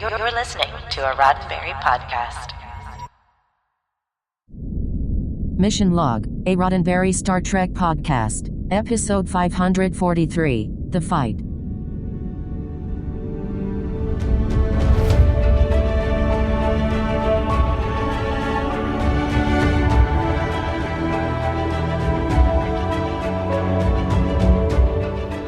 You're listening to a Roddenberry podcast. Mission Log, a Roddenberry Star Trek podcast, episode 543, The Fight.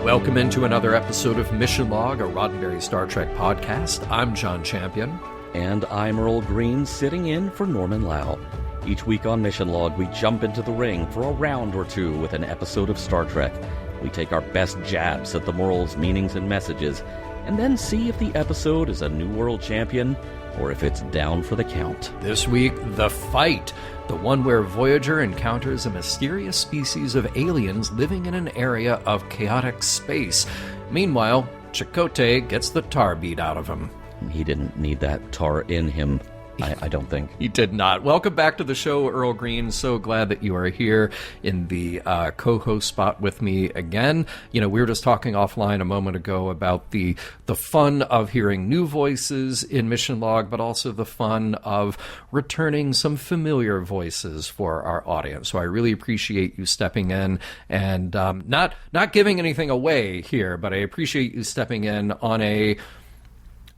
Welcome into another episode of Mission Log, a Roddenberry Star Trek podcast. I'm John Champion. And I'm Earl Green, sitting in for Norman Lau. Each week on Mission Log, we jump into the ring for a round or two with an episode of Star Trek. We take our best jabs at the morals, meanings, and messages, and then see if the episode is a New World Champion or if it's down for the count. This week, The Fight, the one where Voyager encounters a mysterious species of aliens living in an area of chaotic space. Meanwhile, Chakotay gets the tar beat out of him. He didn't need that tar in him. I don't think. He did not. Welcome back to the show, Earl Green. So glad that you are here in the co-host spot with me again. You know, we were just talking offline a moment ago about the fun of hearing new voices in Mission Log, but also the fun of returning some familiar voices for our audience. So I really appreciate you stepping in and not giving anything away here, but I appreciate you stepping in on a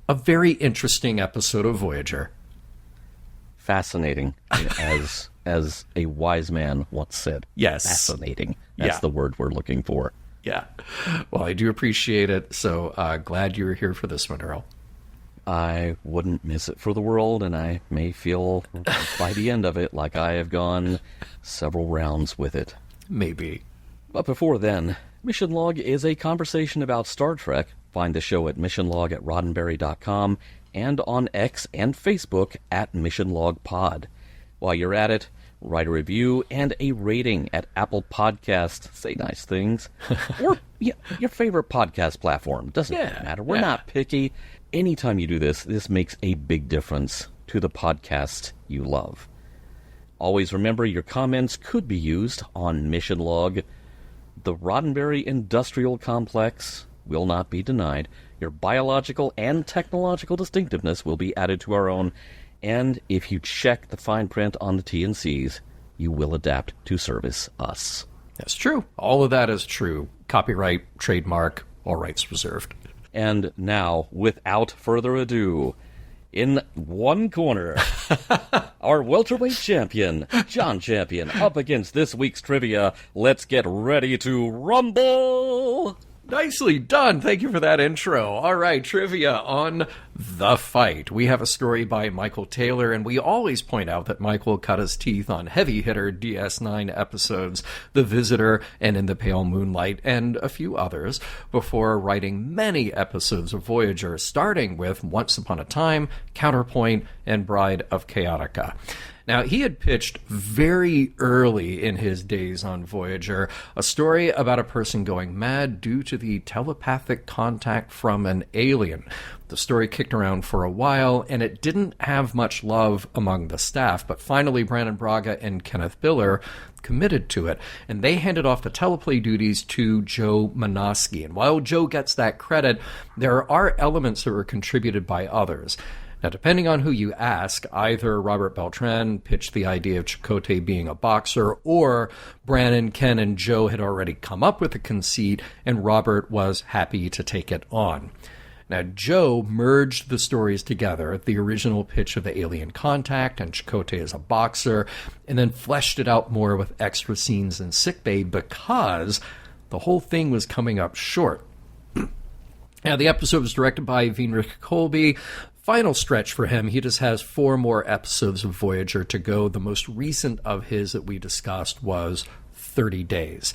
very interesting episode of Voyager. Fascinating, as a wise man once said. Yes. Fascinating. That's the word we're looking for. Yeah. Well, I do appreciate it. So glad you're here for this one, Earl. I wouldn't miss it for the world, and I may feel by the end of it like I have gone several rounds with it. Maybe. But before then, Mission Log is a conversation about Star Trek. Find the show at missionlog@roddenberry.com and on X and Facebook at Mission Log Pod. While you're at it, write a review and a rating at Apple Podcasts. Say nice things. Or your favorite podcast platform. Doesn't matter. We're not picky. Anytime you do this, this makes a big difference to the podcast you love. Always remember your comments could be used on Mission Log. The Roddenberry Industrial Complex will not be denied. Your biological and technological distinctiveness will be added to our own, and if you check the fine print on the T&Cs, you will adapt to service us. That's true. All of that is true. Copyright, trademark, all rights reserved. And now, without further ado, in one corner, our welterweight champion, John Champion, up against this week's trivia. Let's get ready to rumble! Nicely done. Thank you for that intro. All right, trivia on The Fight. We have a story by Michael Taylor, and we always point out that Michael cut his teeth on heavy hitter DS9 episodes, The Visitor and In the Pale Moonlight, and a few others, before writing many episodes of Voyager, starting with Once Upon a Time, Counterpoint, and Bride of Chaotica. Now, he had pitched very early in his days on Voyager a story about a person going mad due to the telepathic contact from an alien. The story kicked around for a while, and it didn't have much love among the staff, but finally Brandon Braga and Kenneth Biller committed to it, and they handed off the teleplay duties to Joe Menosky. And while Joe gets that credit, there are elements that were contributed by others. Now, depending on who you ask, either Robert Beltran pitched the idea of Chakotay being a boxer, or Brandon, Ken, and Joe had already come up with the conceit, and Robert was happy to take it on. Now, Joe merged the stories together, the original pitch of the alien contact and Chakotay as a boxer, and then fleshed it out more with extra scenes in sickbay because the whole thing was coming up short. Now, the episode was directed by Heinrich Kolbe. Final stretch for him. He just has 4 more episodes of Voyager to go. The most recent of his that we discussed was 30 Days.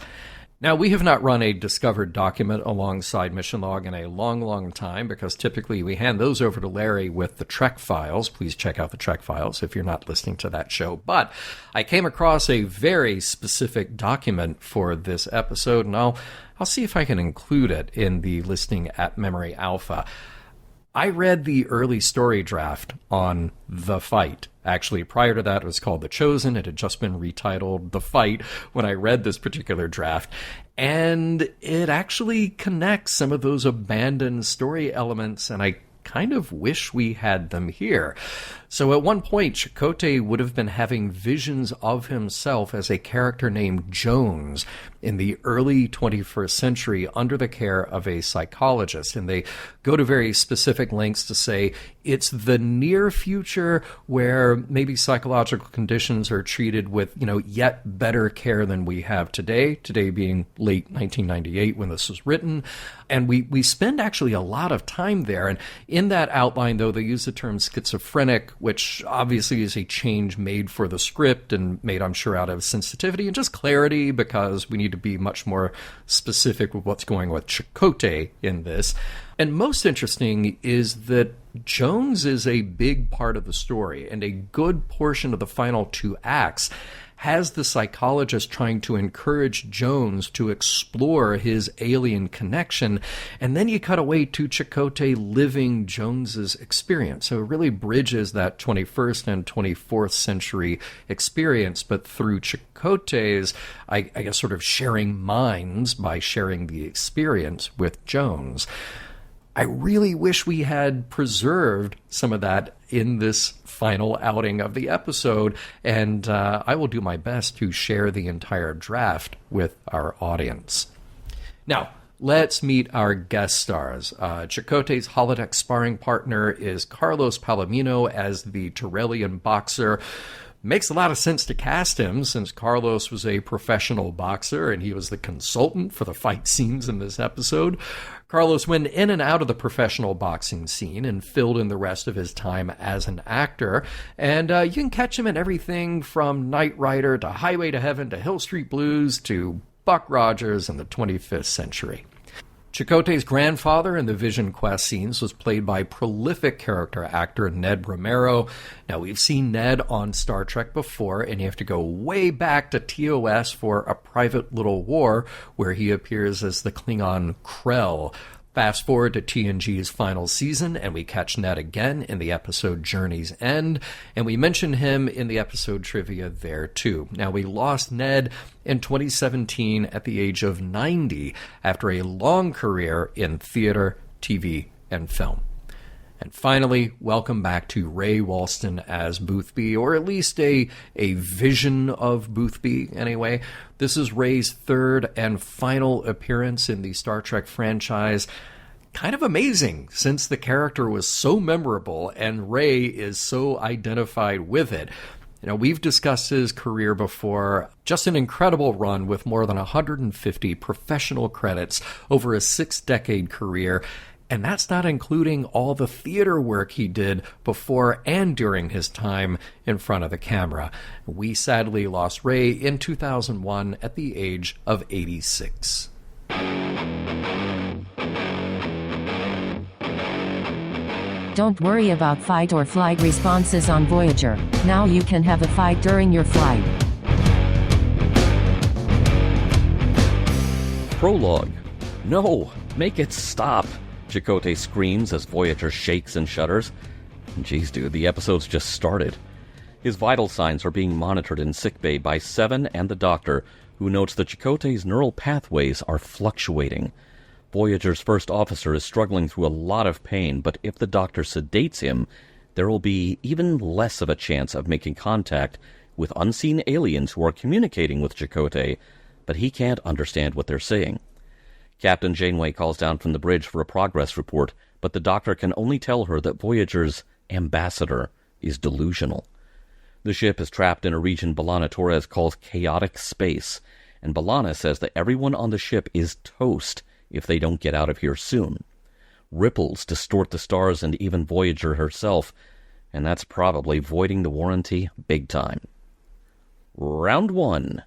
Now, we have not run a discovered document alongside Mission Log in a long, long time, because typically we hand those over to Larry with the Trek files. Please check out the Trek files if you're not listening to that show. But I came across a very specific document for this episode, and I'll see if I can include it in the listing at Memory Alpha. I read the early story draft on The Fight. Actually, prior to that, it was called The Chosen. It had just been retitled The Fight when I read this particular draft. And it actually connects some of those abandoned story elements, and I kind of wish we had them here. So at one point, Chakotay would have been having visions of himself as a character named Jones in the early 21st century under the care of a psychologist. And they go to very specific lengths to say it's the near future where maybe psychological conditions are treated with, yet better care than we have today being late 1998 when this was written. And we spend actually a lot of time there. And in that outline, though, they use the term schizophrenic, which obviously is a change made for the script and made, I'm sure, out of sensitivity and just clarity, because we need to be much more specific with what's going on with Chakotay in this. And most interesting is that Jones is a big part of the story, and a good portion of the final 2 acts has the psychologist trying to encourage Jones to explore his alien connection, and then you cut away to Chakotay living Jones's experience. So it really bridges that 21st and 24th century experience, but through Chakotay's, I guess, sort of sharing minds by sharing the experience with Jones. I really wish we had preserved some of that in this final outing of the episode, and I will do my best to share the entire draft with our audience. Now, let's meet our guest stars. Chakotay's holodeck sparring partner is Carlos Palomino as the Torellian boxer. Makes a lot of sense to cast him, since Carlos was a professional boxer and he was the consultant for the fight scenes in this episode. Carlos went in and out of the professional boxing scene and filled in the rest of his time as an actor. And you can catch him in everything from Knight Rider to Highway to Heaven to Hill Street Blues to Buck Rogers in the 25th century. Chakotay's grandfather in the Vision Quest scenes was played by prolific character actor Ned Romero. Now, we've seen Ned on Star Trek before, and you have to go way back to TOS for A Private Little War, where he appears as the Klingon Krell. Fast forward to TNG's final season, and we catch Ned again in the episode Journey's End, and we mention him in the episode trivia there too. Now, we lost Ned in 2017 at the age of 90 after a long career in theater, TV, and film. And finally, welcome back to Ray Walston as Boothby, or at least a vision of Boothby anyway. This is Ray's third and final appearance in the Star Trek franchise. Kind of amazing, since the character was so memorable and Ray is so identified with it. We've discussed his career before. Just an incredible run with more than 150 professional credits over a 6-decade career. And that's not including all the theater work he did before and during his time in front of the camera. We sadly lost Ray in 2001 at the age of 86. Don't worry about fight or flight responses on Voyager. Now you can have a fight during your flight. Prologue. No, make it stop. Chakotay screams as Voyager shakes and shudders. Jeez, dude, the episode's just started. His vital signs are being monitored in sickbay by Seven and the Doctor, who notes that Chakotay's neural pathways are fluctuating. Voyager's first officer is struggling through a lot of pain, but if the Doctor sedates him, there will be even less of a chance of making contact with unseen aliens who are communicating with Chakotay, but he can't understand what they're saying. Captain Janeway calls down from the bridge for a progress report, but the Doctor can only tell her that Voyager's ambassador is delusional. The ship is trapped in a region B'Elanna Torres calls chaotic space, and B'Elanna says that everyone on the ship is toast if they don't get out of here soon. Ripples distort the stars and even Voyager herself, and that's probably voiding the warranty big time. Round 1.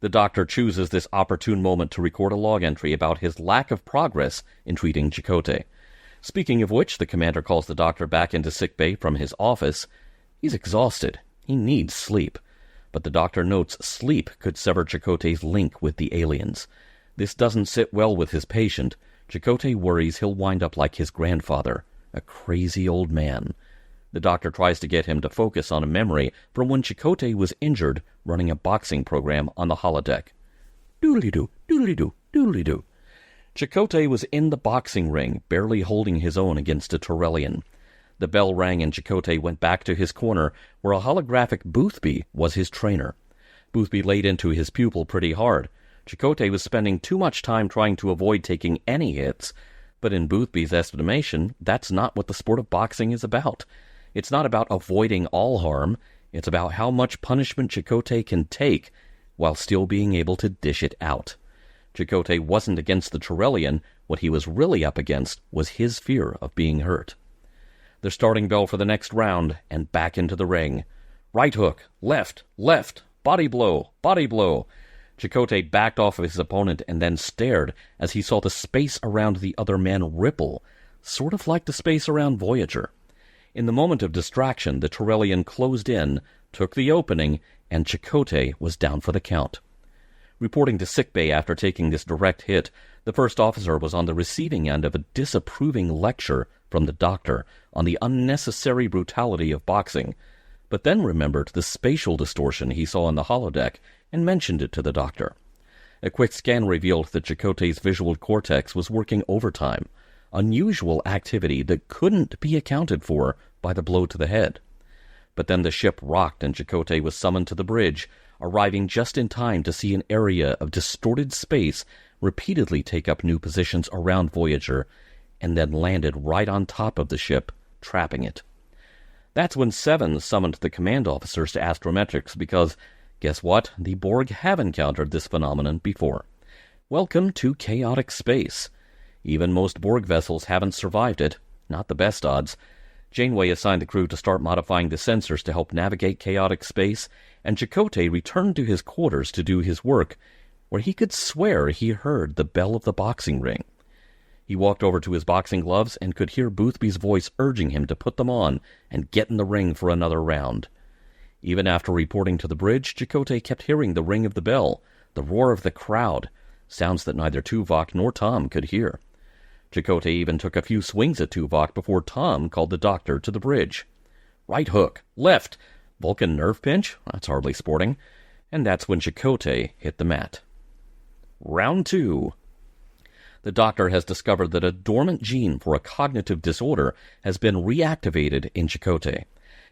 The Doctor chooses this opportune moment to record a log entry about his lack of progress in treating Chakotay. Speaking of which, the commander calls the Doctor back into sickbay from his office. He's exhausted. He needs sleep. But the Doctor notes sleep could sever Chakotay's link with the aliens. This doesn't sit well with his patient. Chakotay worries he'll wind up like his grandfather, a crazy old man. The Doctor tries to get him to focus on a memory from when Chakotay was injured running a boxing program on the holodeck. Doodly-doo, doodly-doo, doodly-doo. Chakotay was in the boxing ring, barely holding his own against a Torellian. The bell rang and Chakotay went back to his corner, where a holographic Boothby was his trainer. Boothby laid into his pupil pretty hard. Chakotay was spending too much time trying to avoid taking any hits, but in Boothby's estimation, that's not what the sport of boxing is about. It's not about avoiding all harm. It's about how much punishment Chakotay can take while still being able to dish it out. Chakotay wasn't against the Torellian. What he was really up against was his fear of being hurt. The starting bell for the next round, and back into the ring. Right hook, left, body blow, body blow. Chakotay backed off of his opponent and then stared as he saw the space around the other man ripple, sort of like the space around Voyager. In the moment of distraction, the Torellian closed in, took the opening, and Chakotay was down for the count. Reporting to sickbay after taking this direct hit, the first officer was on the receiving end of a disapproving lecture from the doctor on the unnecessary brutality of boxing, but then remembered the spatial distortion he saw in the holodeck and mentioned it to the doctor. A quick scan revealed that Chakotay's visual cortex was working overtime, unusual activity that couldn't be accounted for by the blow to the head. But then the ship rocked and Chakotay was summoned to the bridge, arriving just in time to see an area of distorted space repeatedly take up new positions around Voyager, and then landed right on top of the ship, trapping it. That's when Seven summoned the command officers to astrometrics because, guess what? The Borg have encountered this phenomenon before. Welcome to chaotic space. Even most Borg vessels haven't survived it. Not the best odds. Janeway assigned the crew to start modifying the sensors to help navigate chaotic space, and Chakotay returned to his quarters to do his work, where he could swear he heard the bell of the boxing ring. He walked over to his boxing gloves and could hear Boothby's voice urging him to put them on and get in the ring for another round. Even after reporting to the bridge, Chakotay kept hearing the ring of the bell, the roar of the crowd, sounds that neither Tuvok nor Tom could hear. Chakotay even took a few swings at Tuvok before Tom called the doctor to the bridge. Right hook, left, Vulcan nerve pinch? That's hardly sporting. And that's when Chakotay hit the mat. Round 2. The doctor has discovered that a dormant gene for a cognitive disorder has been reactivated in Chakotay.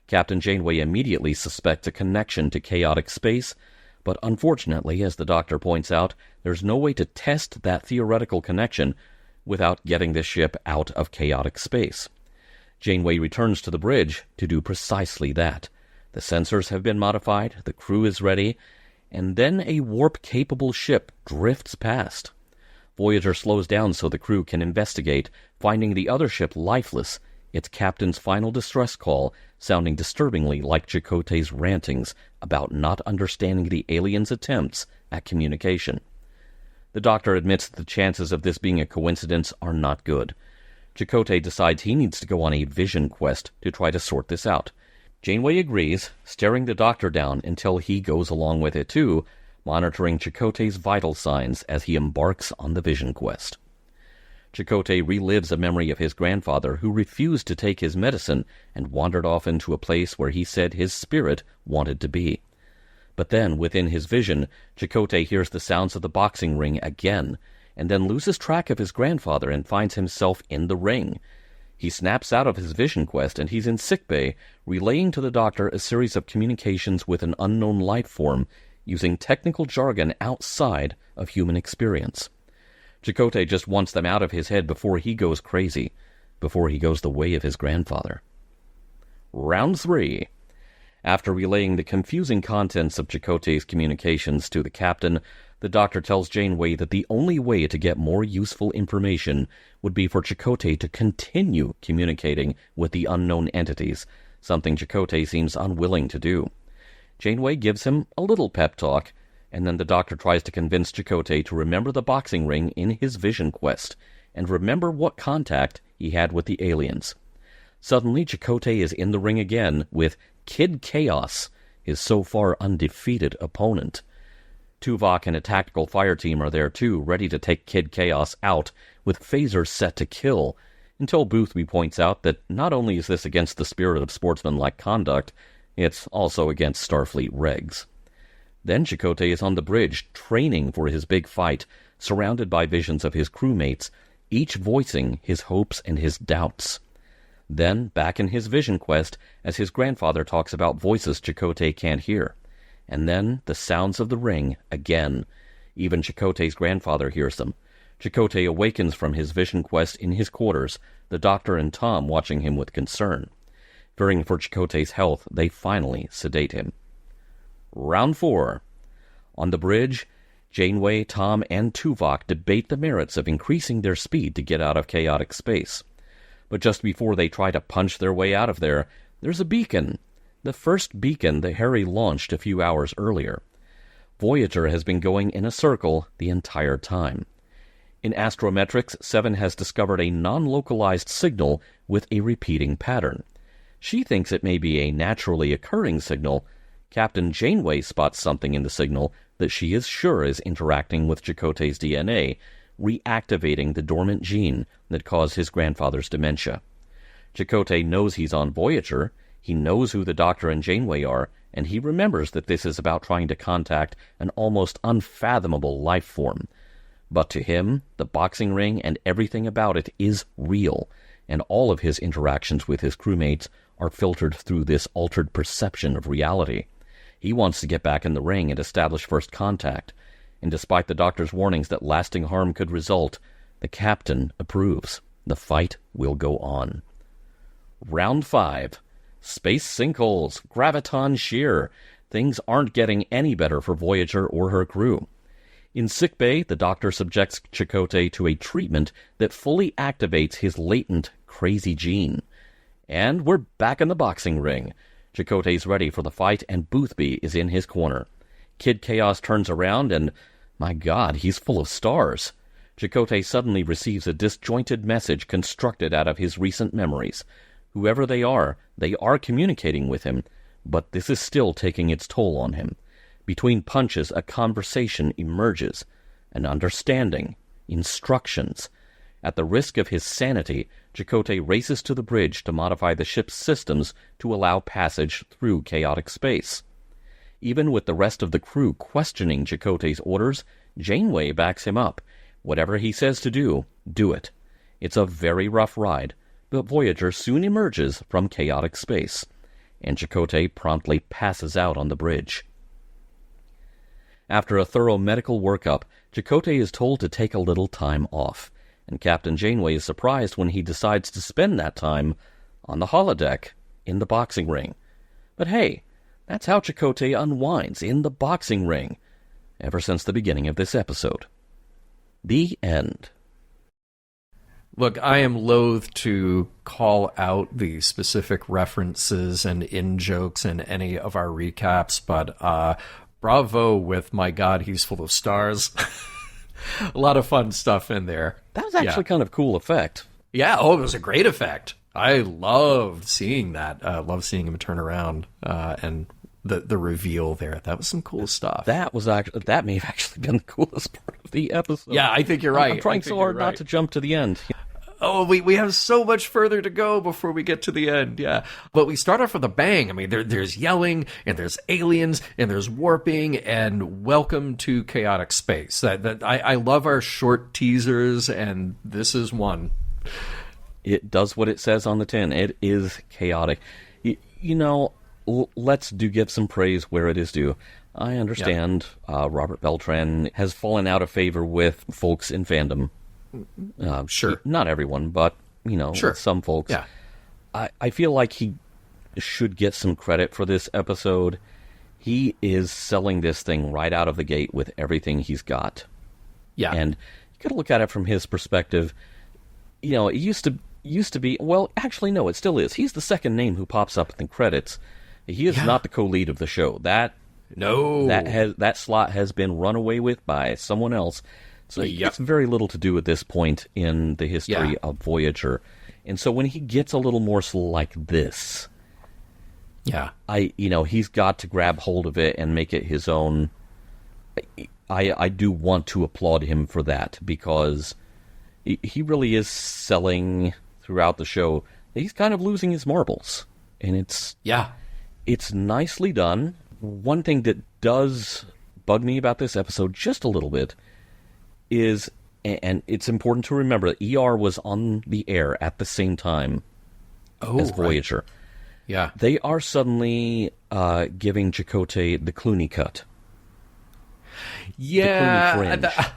Captain Janeway immediately suspects a connection to chaotic space, but unfortunately, as the doctor points out, there's no way to test that theoretical connection without getting the ship out of chaotic space. Janeway returns to the bridge to do precisely that. The sensors have been modified, the crew is ready, and then a warp-capable ship drifts past. Voyager slows down so the crew can investigate, finding the other ship lifeless, its captain's final distress call sounding disturbingly like Chakotay's rantings about not understanding the aliens' attempts at communication. The doctor admits that the chances of this being a coincidence are not good. Chakotay decides he needs to go on a vision quest to try to sort this out. Janeway agrees, staring the doctor down until he goes along with it too, monitoring Chakotay's vital signs as he embarks on the vision quest. Chakotay relives a memory of his grandfather who refused to take his medicine and wandered off into a place where he said his spirit wanted to be. But then, within his vision, Chakotay hears the sounds of the boxing ring again, and then loses track of his grandfather and finds himself in the ring. He snaps out of his vision quest, and he's in sickbay, relaying to the doctor a series of communications with an unknown life form, using technical jargon outside of human experience. Chakotay just wants them out of his head before he goes crazy, before he goes the way of his grandfather. Round 3. After relaying the confusing contents of Chakotay's communications to the captain, the doctor tells Janeway that the only way to get more useful information would be for Chakotay to continue communicating with the unknown entities, something Chakotay seems unwilling to do. Janeway gives him a little pep talk, and then the doctor tries to convince Chakotay to remember the boxing ring in his vision quest, and remember what contact he had with the aliens. Suddenly, Chakotay is in the ring again with Kid Chaos, his so far undefeated opponent. Tuvok and a tactical fire team are there too, ready to take Kid Chaos out, with phasers set to kill, until Boothby points out that not only is this against the spirit of sportsmanlike conduct, it's also against Starfleet regs. Then Chakotay is on the bridge, training for his big fight, surrounded by visions of his crewmates, each voicing his hopes and his doubts. Then, back in his vision quest, as his grandfather talks about voices Chakotay can't hear. And then, the sounds of the ring, again. Even Chakotay's grandfather hears them. Chakotay awakens from his vision quest in his quarters, the Doctor and Tom watching him with concern. Fearing for Chakotay's health, they finally sedate him. Round 4. On the bridge, Janeway, Tom, and Tuvok debate the merits of increasing their speed to get out of chaotic space. But just before they try to punch their way out of there, there's a beacon. The first beacon that Harry launched a few hours earlier. Voyager has been going in a circle the entire time. In astrometrics, Seven has discovered a non-localized signal with a repeating pattern. She thinks it may be a naturally occurring signal. Captain Janeway spots something in the signal that she is sure is interacting with Chakotay's DNA, reactivating the dormant gene that caused his grandfather's dementia. Chakotay knows he's on Voyager, he knows who the Doctor and Janeway are, and he remembers that this is about trying to contact an almost unfathomable life form. But to him, the boxing ring and everything about it is real, and all of his interactions with his crewmates are filtered through this altered perception of reality. He wants to get back in the ring and establish first contact, and despite the Doctor's warnings that lasting harm could result, the Captain approves. The fight will go on. Round 5. Space sinkholes, graviton shear. Things aren't getting any better for Voyager or her crew. In sickbay, the Doctor subjects Chakotay to a treatment that fully activates his latent crazy gene. And we're back in the boxing ring. Chakotay's ready for the fight, and Boothby is in his corner. Kid Chaos turns around, and, my God, he's full of stars. Chakotay suddenly receives a disjointed message constructed out of his recent memories. Whoever they are communicating with him, but this is still taking its toll on him. Between punches, a conversation emerges, an understanding, instructions. At the risk of his sanity, Chakotay races to the bridge to modify the ship's systems to allow passage through chaotic space. Even with the rest of the crew questioning Chakotay's orders, Janeway backs him up. Whatever he says to do, do it. It's a very rough ride, but Voyager soon emerges from chaotic space, and Chakotay promptly passes out on the bridge. After a thorough medical workup, Chakotay is told to take a little time off, and Captain Janeway is surprised when he decides to spend that time on the holodeck in the boxing ring. But hey, that's how Chakotay unwinds, in the boxing ring, ever since the beginning of this episode. The end. Look, I am loath to call out the specific references and in-jokes in any of our recaps, but bravo with My God, He's Full of Stars. A lot of fun stuff in there. That was actually kind of cool effect. Yeah, it was a great effect. I loved seeing that. Loved seeing him turn around and the reveal there. That was some cool stuff. That may have actually been the coolest part of the episode. Yeah, I think you're right. I'm trying so hard not to jump to the end. Oh, we have so much further to go before we get to the end, yeah. But we start off with a bang. I mean, there's yelling, and there's aliens, and there's warping, and welcome to chaotic space. I love our short teasers, and this is one. It does what it says on the tin. It is chaotic. Let's give some praise where it is due. I understand Robert Beltran has fallen out of favor with folks in fandom. Sure. Not everyone, but, sure. Some folks. Yeah. I feel like he should get some credit for this episode. He is selling this thing right out of the gate with everything he's got. Yeah. And you got to look at it from his perspective. It used to be, well, actually, no, it still is. He's the second name who pops up in the credits. He is not the co-lead of the show. That slot has been run away with by someone else. So it's very little to do at this point in the history of Voyager. And so when he gets a little more like this, he's got to grab hold of it and make it his own. I do want to applaud him for that, because he really is selling throughout the show. He's kind of losing his marbles. And it's nicely done. One thing that does bug me about this episode just a little bit is, and it's important to remember that ER was on the air at the same time as Voyager. Right. Yeah. They are suddenly giving Chakotay the Clooney cut. Yeah. The Clooney fringe.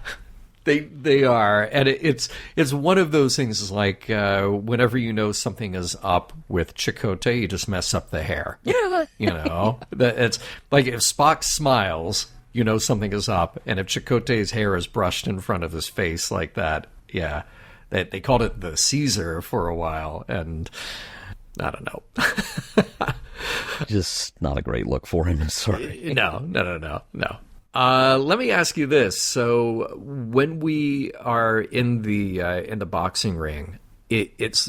They are, and it's one of those things. Is like whenever you know something is up with Chakotay, you just mess up the hair. Yeah, It's like if Spock smiles, you know something is up, and if Chakotay's hair is brushed in front of his face like that, yeah, they called it the Caesar for a while, and I don't know, just not a great look for him. Sorry, no. Let me ask you this. So when we are in the boxing ring, it's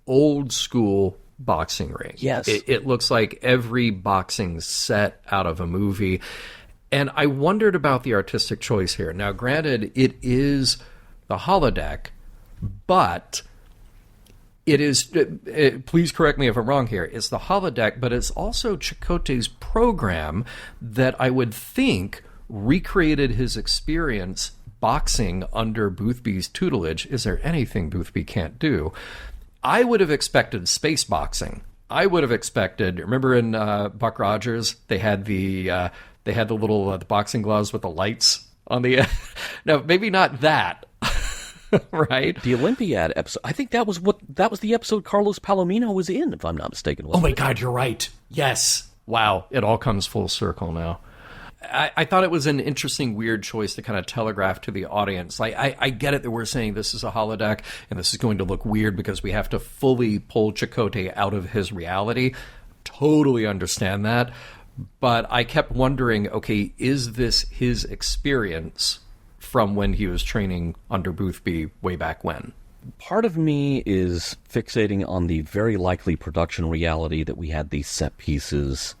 old school boxing ring. Yes. It looks like every boxing set out of a movie. And I wondered about the artistic choice here. Now, granted, it is the holodeck, but it is, please correct me if I'm wrong here, it's the holodeck, but it's also Chakotay's program that I would think recreated his experience boxing under Boothby's tutelage. Is there anything Boothby can't do? I would have expected space boxing. I would have expected, remember in Buck Rogers, they had the little the boxing gloves with the lights on the end? No, maybe not that. Right? The Olympiad episode. I think that was the episode Carlos Palomino was in, if I'm not mistaken. Oh my God, you're right. Yes. Wow. It all comes full circle now. I thought it was an interesting, weird choice to kind of telegraph to the audience. Like, I get it that we're saying this is a holodeck and this is going to look weird because we have to fully pull Chakotay out of his reality. Totally understand that. But I kept wondering, okay, is this his experience from when he was training under Boothby way back when? Part of me is fixating on the very likely production reality that we had these set pieces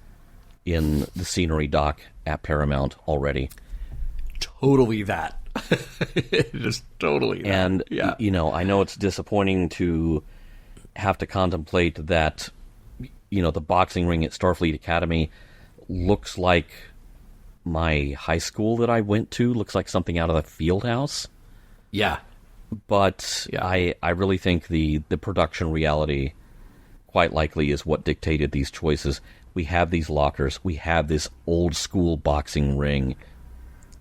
in the scenery dock at Paramount already. Totally that. Just totally that. And, yeah. I know it's disappointing to have to contemplate that, the boxing ring at Starfleet Academy looks like my high school that I went to, looks like something out of the field house. Yeah. But yeah. I really think the production reality quite likely is what dictated these choices. We have these lockers. We have this old school boxing ring.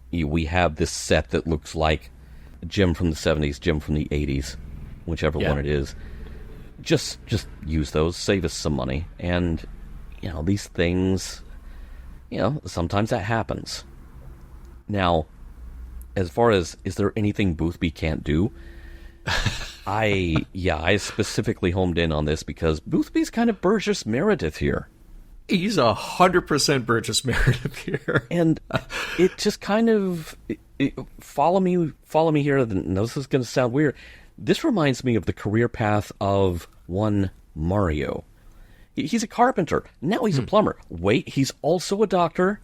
We have this set that looks like a gym from the 70s, gym from the 80s, whichever one it is. Just use those, save us some money. And, these things, sometimes that happens. Now, as far as, is there anything Boothby can't do? I specifically homed in on this because Boothby's kind of Burgess Meredith here. He's 100% Burgess Meredith here. And it just kind of, follow me here, and this is going to sound weird. This reminds me of the career path of one Mario. He's a carpenter. Now he's a plumber. Wait, he's also a doctor.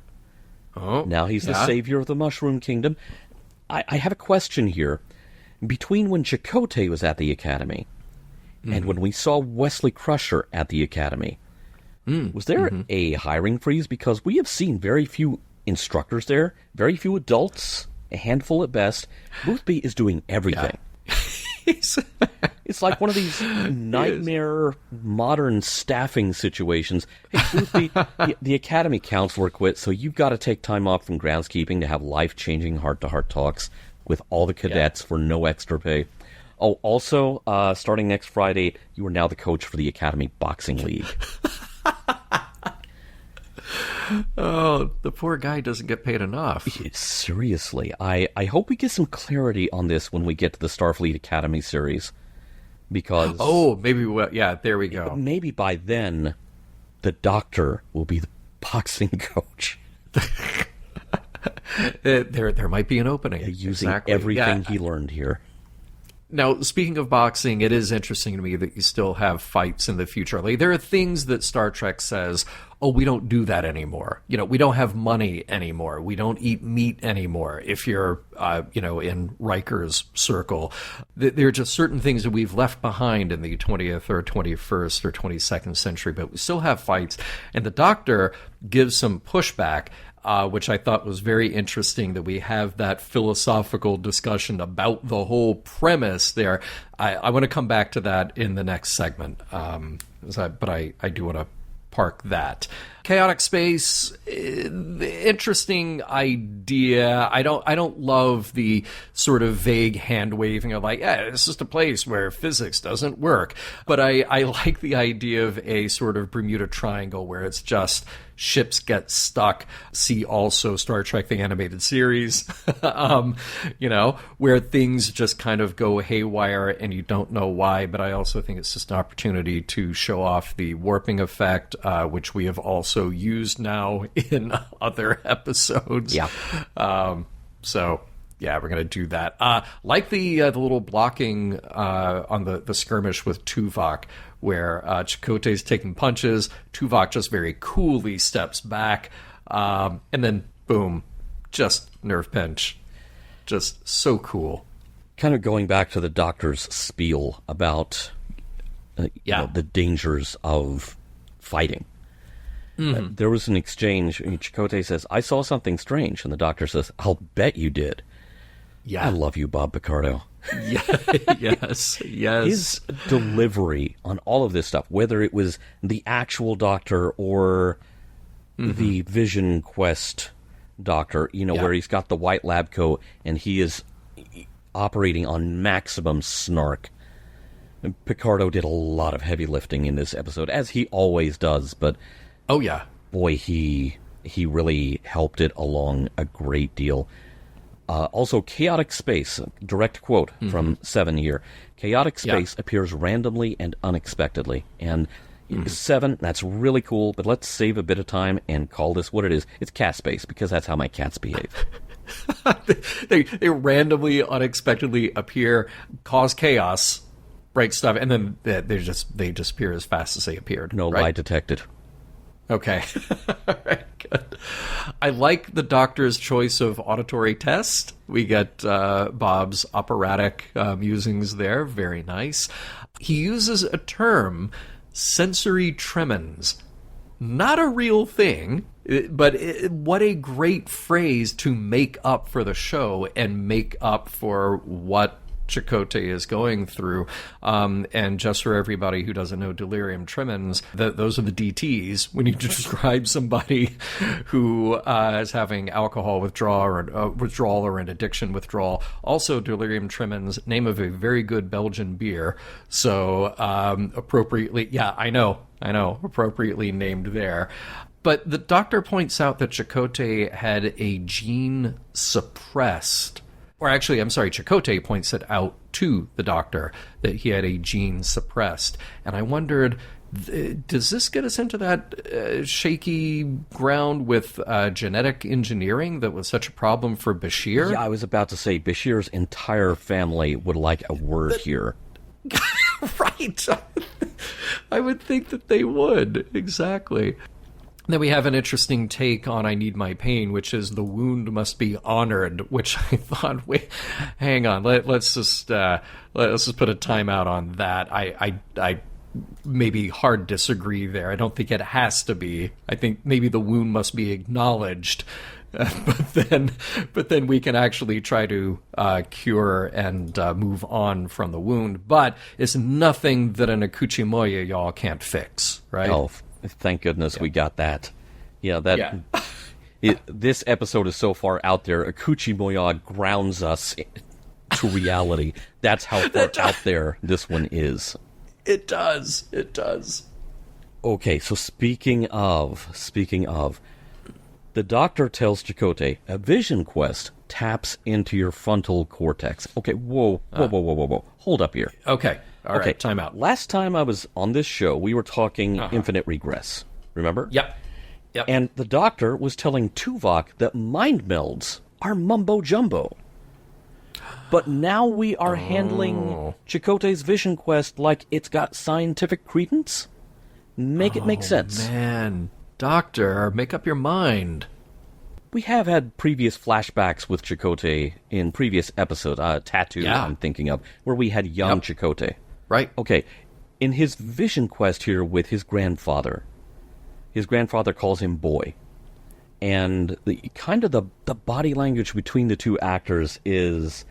Oh, now he's the savior of the Mushroom Kingdom. I have a question here. Between when Chakotay was at the Academy and when we saw Wesley Crusher at the Academy, was there a hiring freeze? Because we have seen very few instructors there, very few adults, a handful at best. Boothby is doing everything. Yeah. It's like one of these nightmare modern staffing situations. Hey, Boothby, the Academy counselor quit, so you've got to take time off from groundskeeping to have life-changing heart-to-heart talks with all the cadets for no extra pay. Oh, also, starting next Friday, you are now the coach for the Academy Boxing League. Oh, the poor guy doesn't get paid enough. Seriously, I hope we get some clarity on this when we get to the Starfleet Academy series. Because... Oh, maybe, there we go. Maybe by then, the Doctor will be the boxing coach. There might be an opening. Using everything he learned here. Now, speaking of boxing, it is interesting to me that you still have fights in the future. Like, there are things that Star Trek says, oh, we don't do that anymore. We don't have money anymore. We don't eat meat anymore. If you're, in Riker's circle, there are just certain things that we've left behind in the 20th or 21st or 22nd century, but we still have fights. And the Doctor gives some pushback. which I thought was very interesting that we have that philosophical discussion about the whole premise there. I want to come back to that in the next segment, but I do want to park that. Chaotic space, interesting idea. I don't love the sort of vague hand waving of like, yeah, it's just a place where physics doesn't work. But I like the idea of a sort of Bermuda Triangle where it's just ships get stuck. See also Star Trek the Animated Series, where things just kind of go haywire and you don't know why. But I also think it's just an opportunity to show off the warping effect, which we have also used now in other episodes. Yeah. So yeah, we're going to do that. Like the little blocking on the skirmish with Tuvok, where Chakotay's taking punches, Tuvok just very coolly steps back, and then boom, just nerve pinch. Just so cool. Kind of going back to the Doctor's spiel about the dangers of fighting. Mm-hmm. There was an exchange. Chakotay says, "I saw something strange," and the Doctor says, "I'll bet you did." Yeah, I love you, Bob Picardo. Yeah, yes. His delivery on all of this stuff, whether it was the actual Doctor or the Vision Quest Doctor, where he's got the white lab coat and he is operating on maximum snark. And Picardo did a lot of heavy lifting in this episode, as he always does, but oh yeah, boy, he really helped it along a great deal. Also, chaotic space, direct quote from 7 here. Chaotic space appears randomly and unexpectedly. And 7, that's really cool, but let's save a bit of time and call this what it is. It's cat space, because that's how my cats behave. they randomly, unexpectedly appear, cause chaos, break stuff, and then they disappear as fast as they appeared. No lie detected. Okay. All right, good. I like the Doctor's choice of auditory test. We get Bob's operatic musings there. Very nice. He uses a term, sensory tremens. Not a real thing, but what a great phrase to make up for the show and make up for what Chakotay is going through. And just for everybody who doesn't know delirium tremens, those are the DTs when you describe somebody who is having alcohol withdrawal or an addiction withdrawal. Also, delirium tremens, name of a very good Belgian beer. So appropriately, appropriately named there. But the Doctor points out that Chakotay had a gene suppressed. Or actually, I'm sorry, Chakotay points it out to the Doctor that he had a gene suppressed. And I wondered, does this get us into that shaky ground with genetic engineering that was such a problem for Bashir? Yeah, I was about to say, Bashir's entire family would like a word here. Right. I would think that they would. Exactly. Then we have an interesting take on I Need My Pain, which is the wound must be honored, which I thought, wait, hang on, let's just put a timeout on that. I maybe hard disagree there. I don't think it has to be. I think maybe the wound must be acknowledged, but then we can actually try to cure and move on from the wound. But it's nothing that an Akuchimoya y'all can't fix, right? Oh, thank goodness we got that. This episode is so far out there, Akuchimoya grounds us to reality. That's how far out there this one is. It does. Okay, so speaking of, the Doctor tells Chakotay, a vision quest taps into your frontal cortex. Okay, whoa. Hold up here. Okay. All right, time out. Last time I was on this show, we were talking infinite regress. Remember? Yep. And the Doctor was telling Tuvok that mind melds are mumbo-jumbo. But now we are handling Chakotay's vision quest like it's got scientific credence? Make it make sense. Man, Doctor, make up your mind. We have had previous flashbacks with Chakotay in previous episodes. Tattoo, I'm thinking of, where we had young Chakotay. Right. Okay, in his vision quest here with his grandfather calls him boy. And the body language between the two actors is,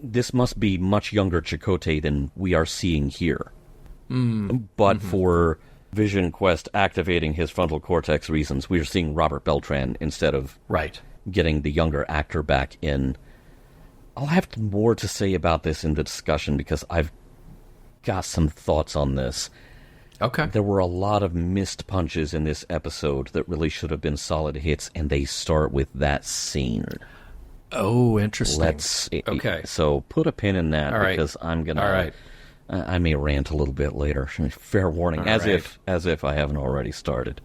this must be much younger Chakotay than we are seeing here. But for Vision Quest activating his frontal cortex reasons, we are seeing Robert Beltran instead of getting the younger actor back in. I'll have more to say about this in the discussion because I've got some thoughts on this. Okay. There were a lot of missed punches in this episode that really should have been solid hits, and they start with that scene. Oh, interesting. Okay. So put a pin in that because I'm going to... All right. I may rant a little bit later. Fair warning, as if I haven't already started.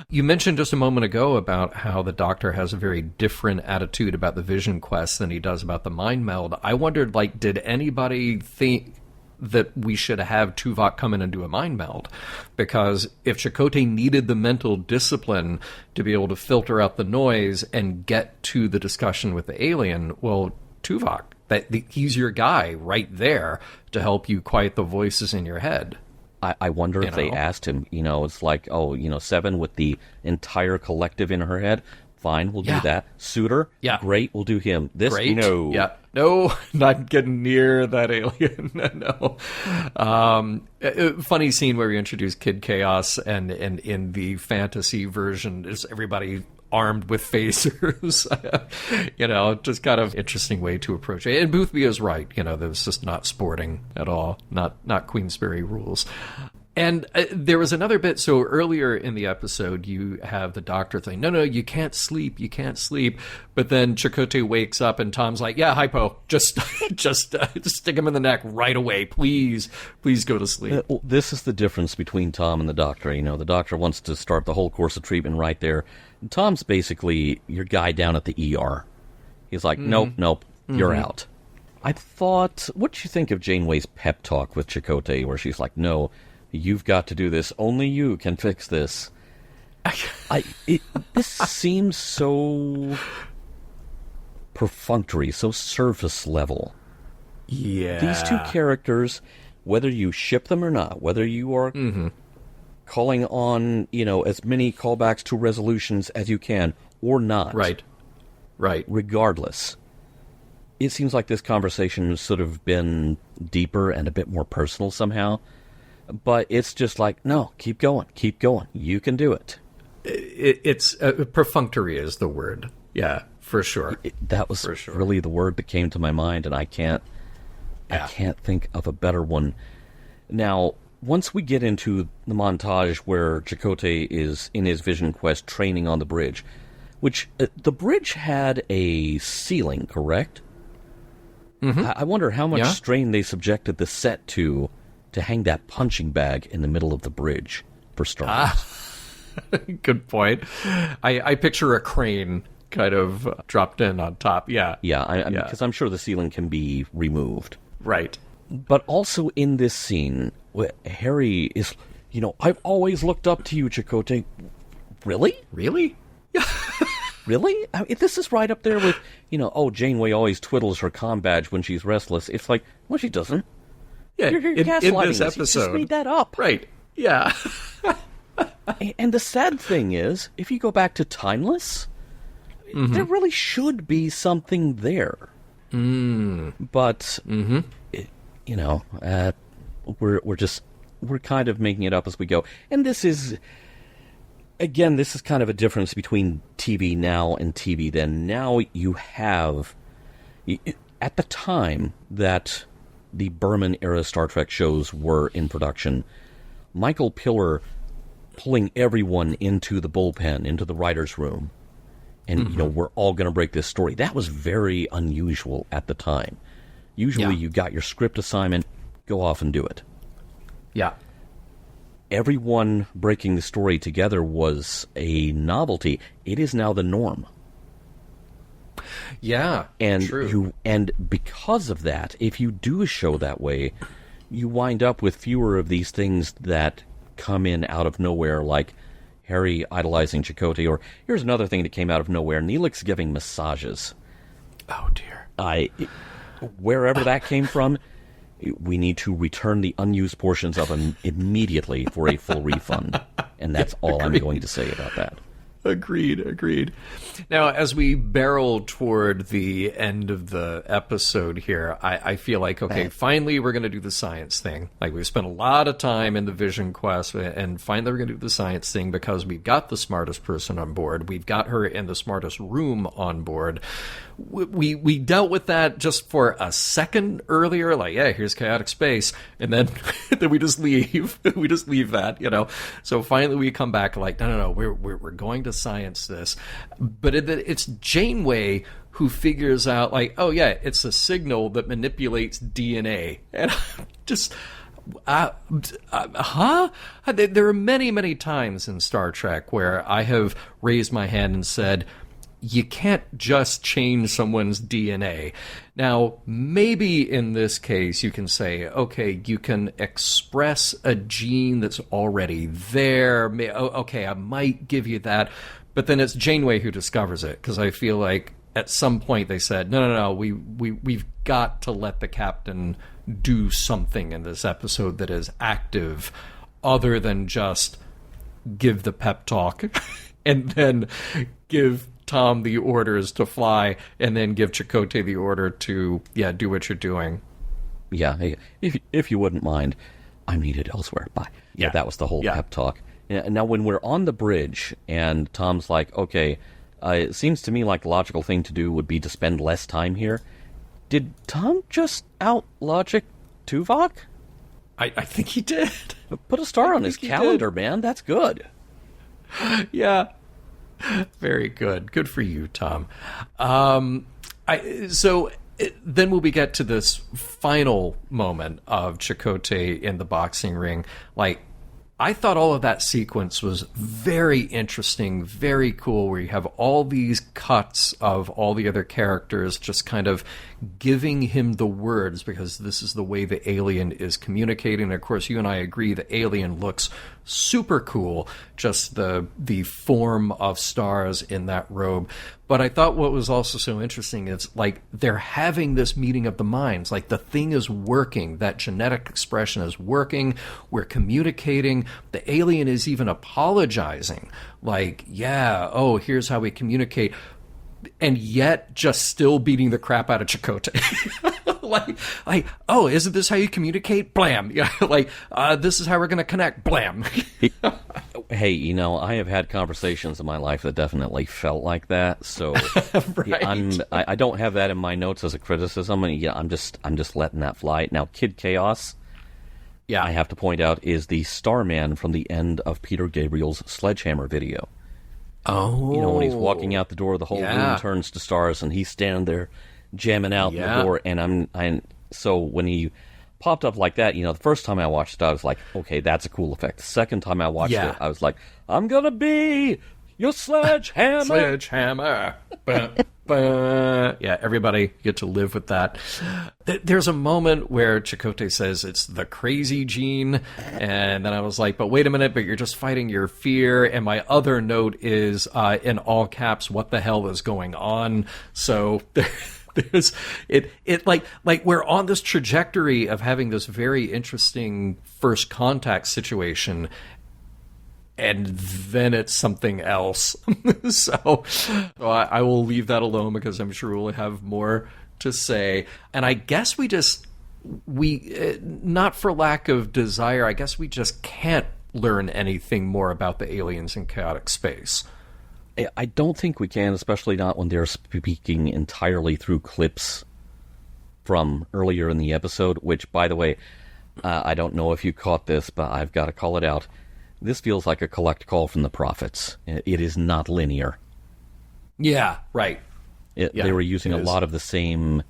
You mentioned just a moment ago about how the Doctor has a very different attitude about the Vision Quest than he does about the Mind Meld. I wondered, did anybody think that we should have Tuvok come in and do a Mind Meld? Because if Chakotay needed the mental discipline to be able to filter out the noise and get to the discussion with the alien, well, Tuvok, he's your guy right there to help you quiet the voices in your head. I wonder if they asked him, it's like, Seven with the entire collective in her head. Fine, we'll do that. Suitor? Yeah. Great, we'll do him. This, great. no. Yeah. No, not getting near that alien. No. Funny scene where we introduce Kid Chaos, and in the fantasy version, is everybody armed with phasers. Just kind of interesting way to approach it. And Boothby is right. That was just not sporting at all. Not Queensberry rules. And there was another bit. So earlier in the episode, you have the Doctor saying, no, you can't sleep. You can't sleep. But then Chakotay wakes up and Tom's like, yeah, hypo. Just stick him in the neck right away. Please go to sleep. This is the difference between Tom and the Doctor. The Doctor wants to start the whole course of treatment right there. Tom's basically your guy down at the ER. He's like, nope, you're out. I thought, what'd you think of Janeway's pep talk with Chakotay, where she's like, no, you've got to do this. Only you can fix this. This seems so perfunctory, so surface level. Yeah. These two characters, whether you ship them or not, whether you are calling on, as many callbacks to resolutions as you can or not. Right. Regardless, it seems like this conversation has sort of been deeper and a bit more personal somehow. But it's just like, no, keep going. You can do it. It's perfunctory is the word. Yeah, for sure. That was really the word that came to my mind, and I can't think of a better one. Now, once we get into the montage where Chakotay is in his Vision Quest training on the bridge, which the bridge had a ceiling, correct? Mm-hmm. I wonder how much strain they subjected the set to hang that punching bag in the middle of the bridge for starters. Good point. I picture a crane kind of dropped in on top. Yeah. Because I'm sure the ceiling can be removed. Right. But also in this scene, Harry is, I've always looked up to you, Chakotay. Really? Really? Really? This is right up there with, Janeway always twiddles her comm badge when she's restless. It's like, well, she doesn't. Yeah, you're in this episode. You just made that up. Right. Yeah. And the sad thing is, if you go back to Timeless, there really should be something there. But, we're kind of making it up as we go. And this is kind of a difference between TV now and TV then. Now you have, at the time that the Berman-era Star Trek shows were in production, Michael Piller pulling everyone into the bullpen, into the writer's room, and, we're all going to break this story. That was very unusual at the time. Usually you got your script assignment, go off and do it. Yeah. Everyone breaking the story together was a novelty. It is now the norm. Yeah, and true. And because of that, if you do a show that way, you wind up with fewer of these things that come in out of nowhere, like Harry idolizing Chakotay, or here's another thing that came out of nowhere, Neelix giving massages. Oh, dear. Wherever that came from, we need to return the unused portions of them immediately for a full refund. And that's all I'm going to say about that. Agreed. Now, as we barrel toward the end of the episode here, I feel like, okay, finally we're going to do the science thing. Like, we've spent a lot of time in the Vision Quest, and finally we're going to do the science thing because we've got the smartest person on board. We've got her in the smartest room on board. We dealt with that just for a second earlier, like, yeah, here's chaotic space, and then then we just leave. We just leave that, So finally we come back like, no, we're going to science this. But it's Janeway who figures out, like, oh yeah, it's a signal that manipulates DNA. And just... There are many times in Star Trek where I have raised my hand and said, you can't just change someone's DNA. Now, maybe in this case you can say, okay, you can express a gene that's already there. Okay, I might give you that. But then it's Janeway who discovers it, because I feel like at some point they said, no, we've got to let the captain do something in this episode that is active other than just give the pep talk and then give Tom the orders to fly and then give Chakotay the order to, do what you're doing. Yeah, hey, if you wouldn't mind, I'm needed elsewhere. Bye. Yeah, that was the whole pep talk. Now, when we're on the bridge and Tom's like, okay, it seems to me like the logical thing to do would be to spend less time here. Did Tom just out-logic Tuvok? I think he did. Put a star on his calendar, man. That's good. Yeah. Very good. Good for you, Tom. Then we get to this final moment of Chakotay in the boxing ring. Like, I thought all of that sequence was very interesting, very cool, where you have all these cuts of all the other characters just kind of giving him the words, because this is the way the alien is communicating. Of course, you and I agree the alien looks super cool, just the form of stars in that robe. But I thought what was also so interesting is, like, they're having this meeting of the minds. Like, the thing is working. That genetic expression is working. We're communicating. The alien is even apologizing. Like, here's how we communicate. And yet just still beating the crap out of Chakotay. like, oh, isn't this how you communicate? Blam. Yeah, this is how we're going to connect. Blam. Hey, I have had conversations in my life that definitely felt like that. So right. I don't have that in my notes as a criticism, and I'm just letting that fly. Now, Kid Chaos, I have to point out, is the Starman from the end of Peter Gabriel's Sledgehammer video. Oh. When he's walking out the door, the whole room turns to stars, and he's standing there jamming out the door. And so when he popped up like that, the first time I watched it, I was like, okay, that's a cool effect. The second time I watched it, I was like, I'm gonna be your sledgehammer. Sledgehammer. Yeah, everybody get to live with that. There's a moment where Chakotay says it's the crazy gene, and then I was like, but wait a minute, but you're just fighting your fear. And my other note is, in all caps, what the hell is going on? So there's like we're on this trajectory of having this very interesting first contact situation, and then it's something else. So I will leave that alone, because I'm sure we'll have more to say. And I guess we not for lack of desire, I guess we just can't learn anything more about the aliens in chaotic space. I don't think we can, especially not when they're speaking entirely through clips from earlier in the episode, which, by the way, I don't know if you caught this, but I've got to call it out. This feels like a collect call from the prophets. It is not linear. Yeah, right. They were using a lot of the same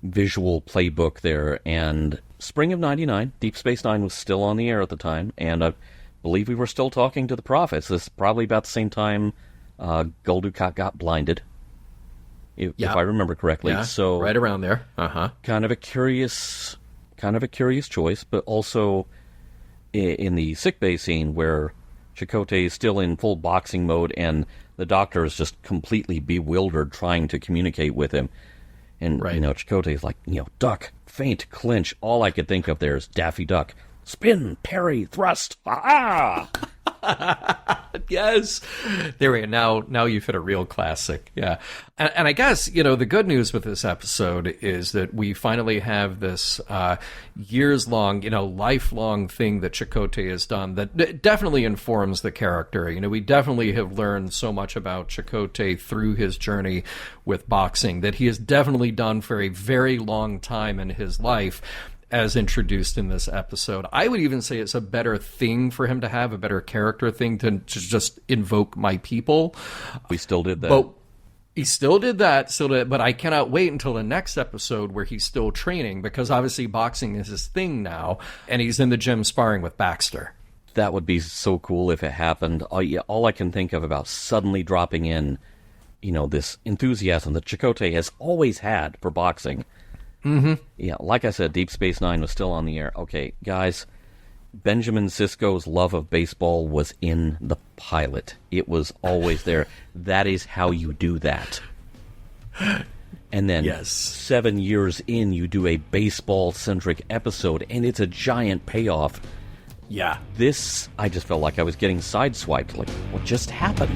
visual playbook there. And spring of 99, Deep Space Nine was still on the air at the time, and I believe we were still talking to the prophets. This is probably about the same time Gul Dukat got blinded, if I remember correctly. Yeah, so right around there. Kind of a curious choice, but also in the sickbay scene where Chakotay is still in full boxing mode and the doctor is just completely bewildered trying to communicate with him. And, Chakotay is like, duck, feint, clinch. All I could think of there is Daffy Duck. Spin, parry, thrust, ah! Yes. There we go. Now you've hit a real classic. Yeah. And I guess, the good news with this episode is that we finally have this years-long, lifelong thing that Chakotay has done that definitely informs the character. We definitely have learned so much about Chakotay through his journey with boxing that he has definitely done for a very long time in his life, as introduced in this episode. I would even say it's a better thing for him to have, a better character thing to just invoke my people. We still did that. But he still did that, but I cannot wait until the next episode where he's still training, because obviously boxing is his thing now, and he's in the gym sparring with Baxter. That would be so cool if it happened. All I can think of about suddenly dropping in, this enthusiasm that Chakotay has always had for boxing. Mm-hmm. Yeah, like I said, Deep Space Nine was still on the air. Okay, guys, Benjamin Sisko's love of baseball was in the pilot. It was always there. That is how you do that. And then 7 years in, you do a baseball-centric episode, and it's a giant payoff. Yeah. This, I just felt like I was getting sideswiped. Like, what just happened?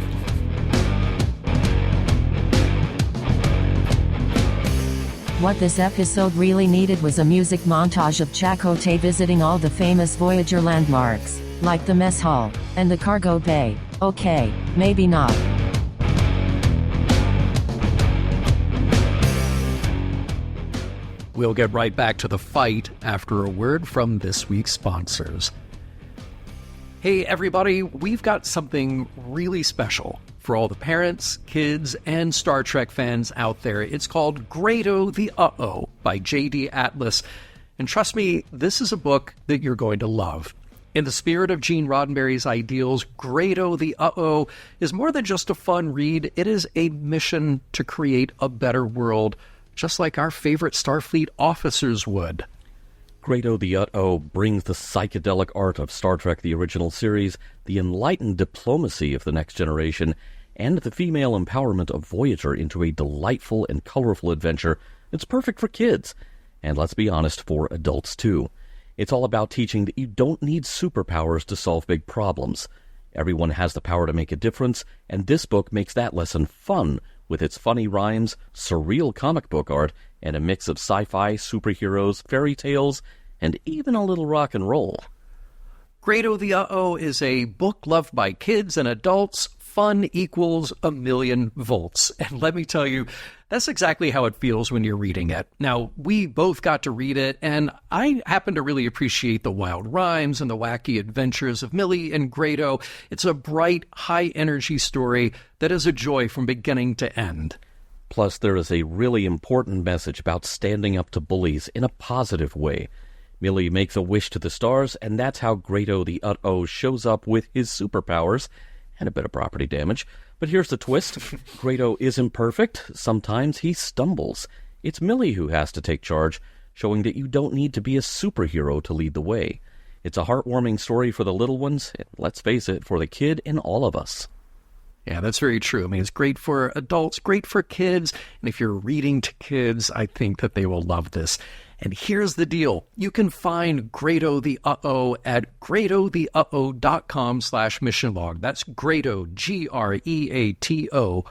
What this episode really needed was a music montage of Chakotay visiting all the famous Voyager landmarks, like the mess hall and the cargo bay. Okay, maybe not. We'll get right back to the fight after a word from this week's sponsors. Hey everybody, we've got something really special for all the parents, kids, and Star Trek fans out there. It's called Grado the Uh-Oh by J.D. Atlas. And trust me, this is a book that you're going to love. In the spirit of Gene Roddenberry's ideals, Grado the Uh-Oh is more than just a fun read. It is a mission to create a better world, just like our favorite Starfleet officers would. Grado the Uh-Oh brings the psychedelic art of Star Trek the original series, the enlightened diplomacy of the Next Generation, and the female empowerment of Voyager into a delightful and colorful adventure that's perfect for kids, and let's be honest, for adults too. It's all about teaching that you don't need superpowers to solve big problems. Everyone has the power to make a difference, and this book makes that lesson fun with its funny rhymes, surreal comic book art, and a mix of sci-fi, superheroes, fairy tales, and even a little rock and roll. Grado the Uh-Oh is a book loved by kids and adults. Fun equals 1,000,000 volts. And let me tell you, that's exactly how it feels when you're reading it. Now, we both got to read it, and I happen to really appreciate the wild rhymes and the wacky adventures of Millie and Grado. It's a bright, high-energy story that is a joy from beginning to end. Plus, there is a really important message about standing up to bullies in a positive way. Millie makes a wish to the stars, and that's how Grado the Uh-Oh shows up with his superpowers and a bit of property damage. But here's the twist. Grado isn't perfect. Sometimes he stumbles. It's Millie who has to take charge, showing that you don't need to be a superhero to lead the way. It's a heartwarming story for the little ones, and let's face it, for the kid in all of us. Yeah, that's very true. I mean, it's great for adults, great for kids. And if you're reading to kids, I think that they will love this. And here's the deal. You can find Grado the Uh-Oh at gradotheUhO.com/missionlog. That's Grado, GREATO,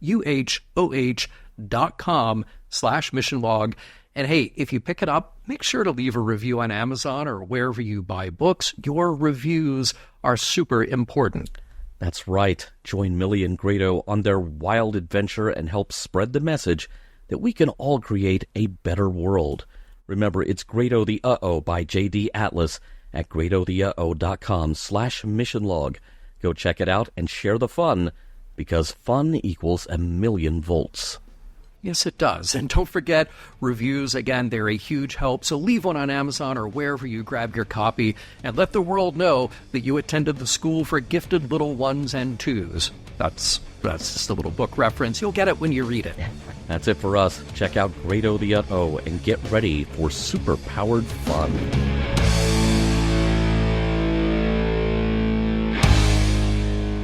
UHOH.com/missionlog. And hey, if you pick it up, make sure to leave a review on Amazon or wherever you buy books. Your reviews are super important. That's right. Join Millie and Grado on their wild adventure and help spread the message that we can all create a better world. Remember, it's Grado the Uh-Oh by J.D. Atlas at gradotheUhO.com/missionlog. Go check it out and share the fun, because fun equals 1,000,000 volts. Yes, it does. And don't forget, reviews, again, they're a huge help. So leave one on Amazon or wherever you grab your copy and let the world know that you attended the school for gifted little ones and twos. That's just a little book reference. You'll get it when you read it. That's it for us. Check out Grado the Uh-Oh and get ready for super-powered fun.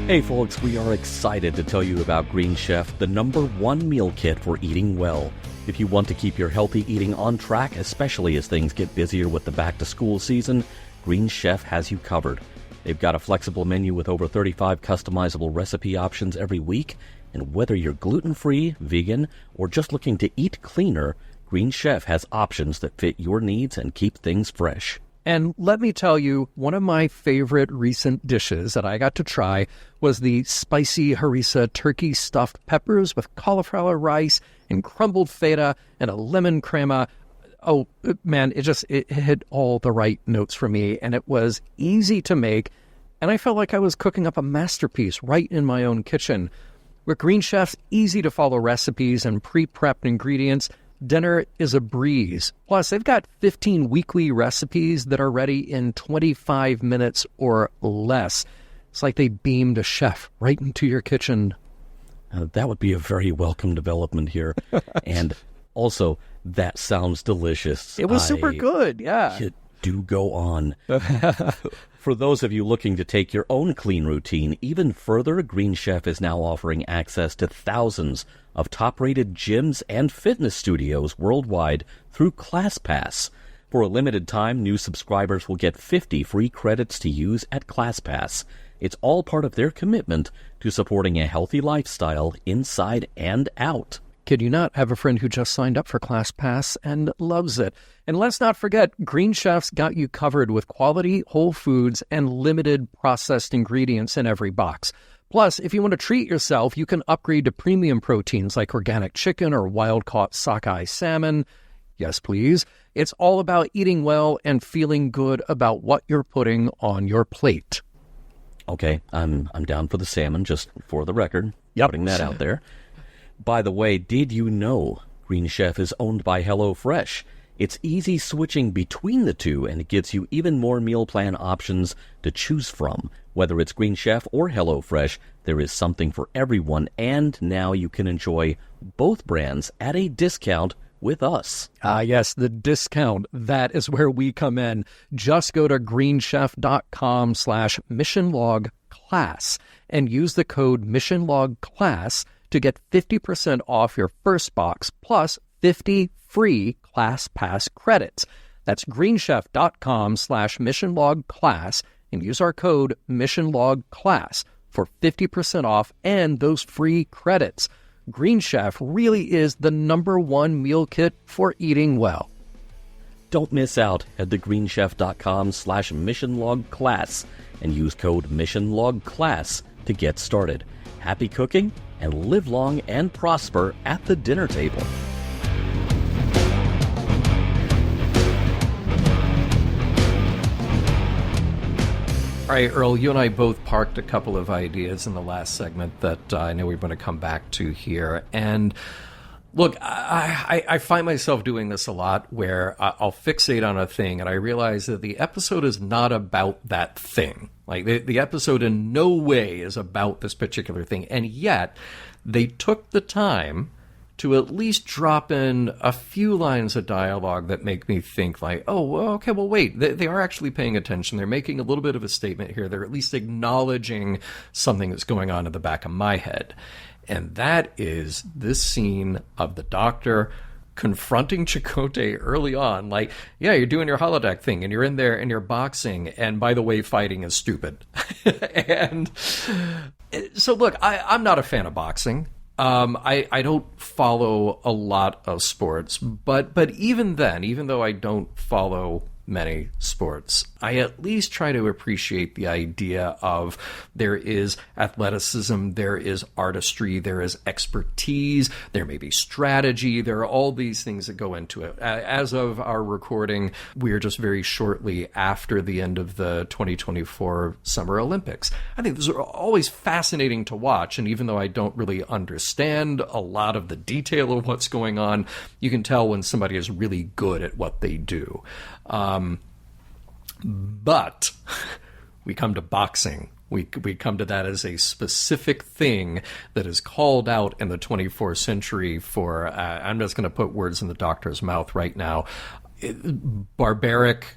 Hey folks, we are excited to tell you about Green Chef, the #1 meal kit for eating well. If you want to keep your healthy eating on track, especially as things get busier with the back-to-school season, Green Chef has you covered. They've got a flexible menu with over 35 customizable recipe options every week, and whether you're gluten-free, vegan, or just looking to eat cleaner, Green Chef has options that fit your needs and keep things fresh. And let me tell you, one of my favorite recent dishes that I got to try was the spicy harissa turkey stuffed peppers with cauliflower rice and crumbled feta and a lemon crema. Oh, man, it hit all the right notes for me, and it was easy to make, and I felt like I was cooking up a masterpiece right in my own kitchen. With Green Chef's easy-to-follow recipes and pre-prepped ingredients, dinner is a breeze. Plus, they've got 15 weekly recipes that are ready in 25 minutes or less. It's like they beamed a chef right into your kitchen. That would be a very welcome development here. And also, that sounds delicious. It was super good, yeah. Do go on. For those of you looking to take your own clean routine even further, Green Chef is now offering access to thousands of top-rated gyms and fitness studios worldwide through ClassPass. For a limited time, new subscribers will get 50 free credits to use at ClassPass. It's all part of their commitment to supporting a healthy lifestyle inside and out. Kid you not, have a friend who just signed up for ClassPass and loves it. And let's not forget, Green Chef's got you covered with quality, whole foods, and limited processed ingredients in every box. Plus, if you want to treat yourself, you can upgrade to premium proteins like organic chicken or wild-caught sockeye salmon. Yes, please. It's all about eating well and feeling good about what you're putting on your plate. Okay, I'm down for the salmon, just for the record. Yep. Putting that out there. By the way, did you know Green Chef is owned by HelloFresh? It's easy switching between the two, and it gives you even more meal plan options to choose from. Whether it's Green Chef or HelloFresh, there is something for everyone, and now you can enjoy both brands at a discount with us. Yes, the discount. That is where we come in. Just go to greenchef.com/missionlogclass and use the code missionlogclass to get 50% off your first box plus 50 free ClassPass credits. That's greenchef.com/missionlogclass and use our code missionlogclass for 50% off and those free credits. Green Chef really is the #1 meal kit for eating well. Don't miss out. Head to greenchef.com/missionlogclass and use code missionlogclass to get started. Happy cooking and live long and prosper at the dinner table. All right, Earl, you and I both parked a couple of ideas in the last segment that I know we're going to come back to here. And look, I find myself doing this a lot where I'll fixate on a thing and I realize that the episode is not about that thing. Like, the episode in no way is about this particular thing. And yet, they took the time to at least drop in a few lines of dialogue that make me think like, oh, well, okay, well, wait, they are actually paying attention. They're making a little bit of a statement here. They're at least acknowledging something that's going on in the back of my head. And that is this scene of the Doctor confronting Chakotay early on, like, yeah, you're doing your holodeck thing, and you're in there and you're boxing, and by the way, fighting is stupid. And so, look, I'm not a fan of boxing. I don't follow a lot of sports, but even then, even though I don't follow many sports, I at least try to appreciate the idea of there is athleticism, there is artistry, there is expertise, there may be strategy, there are all these things that go into it. As of our recording, we are just very shortly after the end of the 2024 Summer Olympics. I think those are always fascinating to watch, and even though I don't really understand a lot of the detail of what's going on, you can tell when somebody is really good at what they do. But we come to boxing. We come to that as a specific thing that is called out in the 24th century for, I'm just going to put words in the Doctor's mouth right now, barbaric,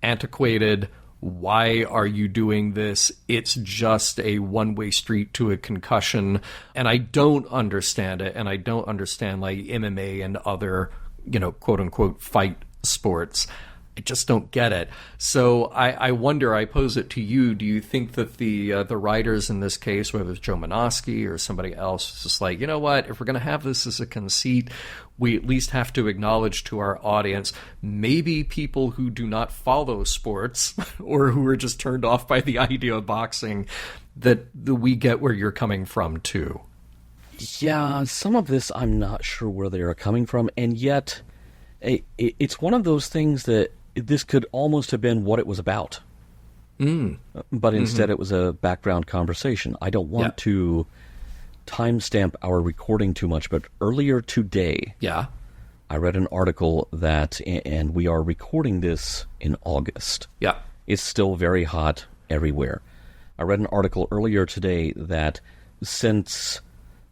antiquated. Why are you doing this? It's just a one-way street to a concussion. And I don't understand it. And I don't understand like MMA and other, quote unquote fight sports. just don't get it. So I wonder, I pose it to you, do you think that the writers in this case, whether it's Joe Menosky or somebody else, is just like, you know what, if we're going to have this as a conceit, we at least have to acknowledge to our audience, maybe people who do not follow sports or who are just turned off by the idea of boxing, that we get where you're coming from too. Yeah, some of this I'm not sure where they are coming from, and yet it's one of those things that this could almost have been what it was about. But instead it was a background conversation. I don't want to timestamp our recording too much, but earlier today, I read an article that, and we are recording this in August. It's still very hot everywhere. I read an article earlier today that since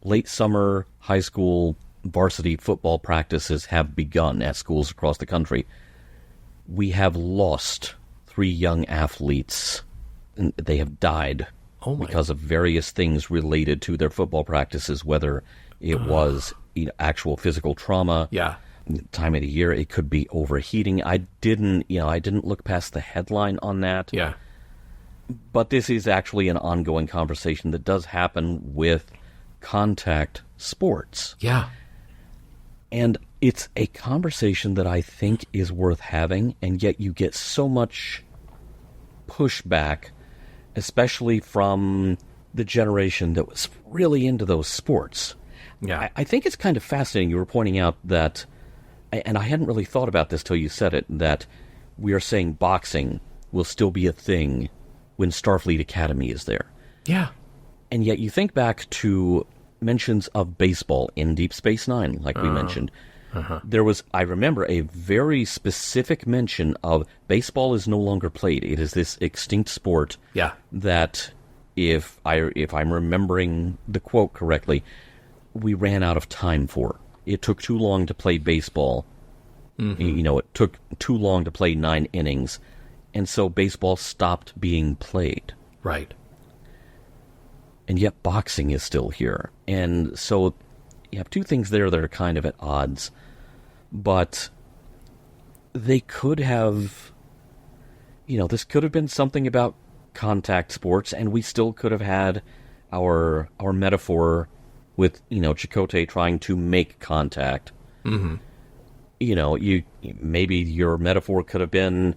late summer high school varsity football practices have begun at schools across the country, we have lost 3 young athletes. They have died because of various things related to their football practices, whether it was actual physical trauma, time of the year, it could be overheating. I didn't look past the headline on that. But this is actually an ongoing conversation that does happen with contact sports. And it's a conversation that I think is worth having, and yet you get so much pushback, especially from the generation that was really into those sports. I think it's kind of fascinating. You were pointing out that, and I hadn't really thought about this till you said it, that we are saying boxing will still be a thing when Starfleet Academy is there. And yet you think back to mentions of baseball in Deep Space Nine, like we mentioned. There was, I remember, a very specific mention of baseball is no longer played. It is this extinct sport that, if I'm remembering the quote correctly, we ran out of time for. It took too long to play baseball. It took too long to play 9 innings, and so baseball stopped being played. And yet boxing is still here. And so you have 2 things there that are kind of at odds. But they could have, this could have been something about contact sports, and we still could have had our metaphor with, Chakotay trying to make contact. Maybe your metaphor could have been,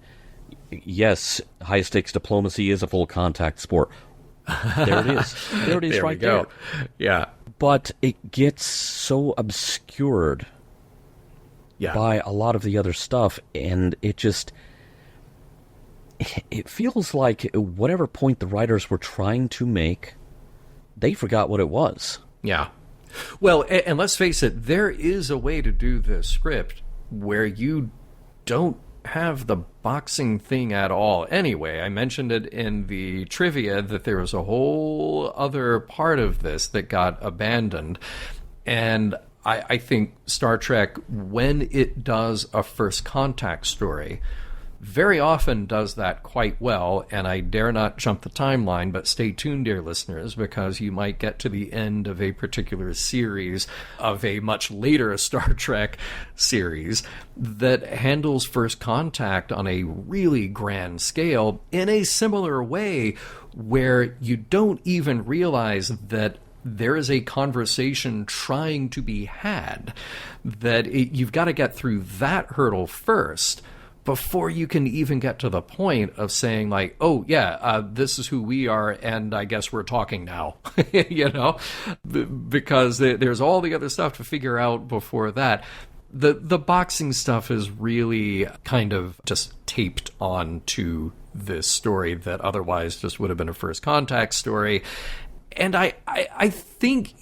yes, high-stakes diplomacy is a full contact sport. There it is. There it is. There right we go. There. But it gets so obscured by a lot of the other stuff, and it feels like whatever point the writers were trying to make, they forgot what it was. Well, and let's face it, there is a way to do this script where you don't have the boxing thing at all. Anyway, I mentioned it in the trivia that there was a whole other part of this that got abandoned. And I think Star Trek, when it does a first contact story, very often does that quite well, and I dare not jump the timeline, but stay tuned, dear listeners, because you might get to the end of a particular series of a much later Star Trek series that handles first contact on a really grand scale in a similar way, where you don't even realize that there is a conversation trying to be had, that you've got to get through that hurdle first before you can even get to the point of saying, like, oh, yeah, this is who we are, and I guess we're talking now, because there's all the other stuff to figure out before that. The boxing stuff is really kind of just taped on to this story that otherwise just would have been a first contact story. And I think,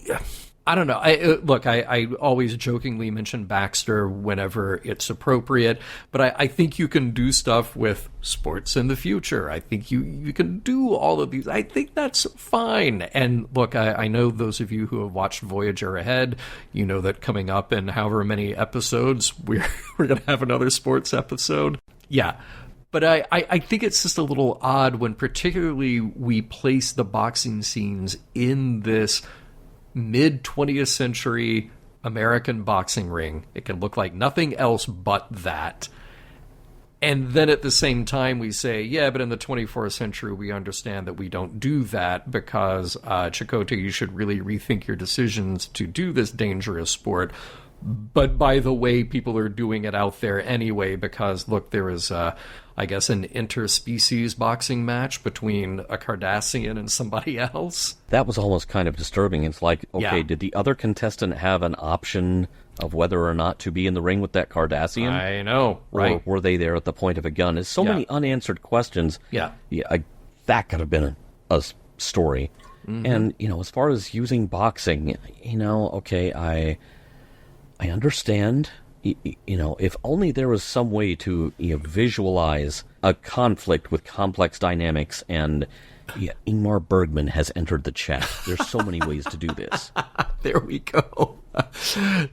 I don't know. I always jokingly mention Baxter whenever it's appropriate, but I think you can do stuff with sports in the future. I think you can do all of these. I think that's fine. And look, I know those of you who have watched Voyager ahead, you know that coming up in however many episodes, we're going to have another sports episode. But I think it's just a little odd when particularly we place the boxing scenes in this mid-20th century American boxing ring. It can look like nothing else but that. And then at the same time we say, yeah, but in the 24th century we understand that we don't do that because, Chakotay, you should really rethink your decisions to do this dangerous sport. But by the way, people are doing it out there anyway because, look, there is, I guess, an interspecies boxing match between a Cardassian and somebody else. That was almost kind of disturbing. It's like, okay, did the other contestant have an option of whether or not to be in the ring with that Cardassian? I know, right? Or were they there at the point of a gun? There's so many unanswered questions. That could have been a story. Mm-hmm. And, as far as using boxing, okay, I understand, if only there was some way to visualize a conflict with complex dynamics, and Ingmar Bergman has entered the chat. There's so many ways to do this. There we go.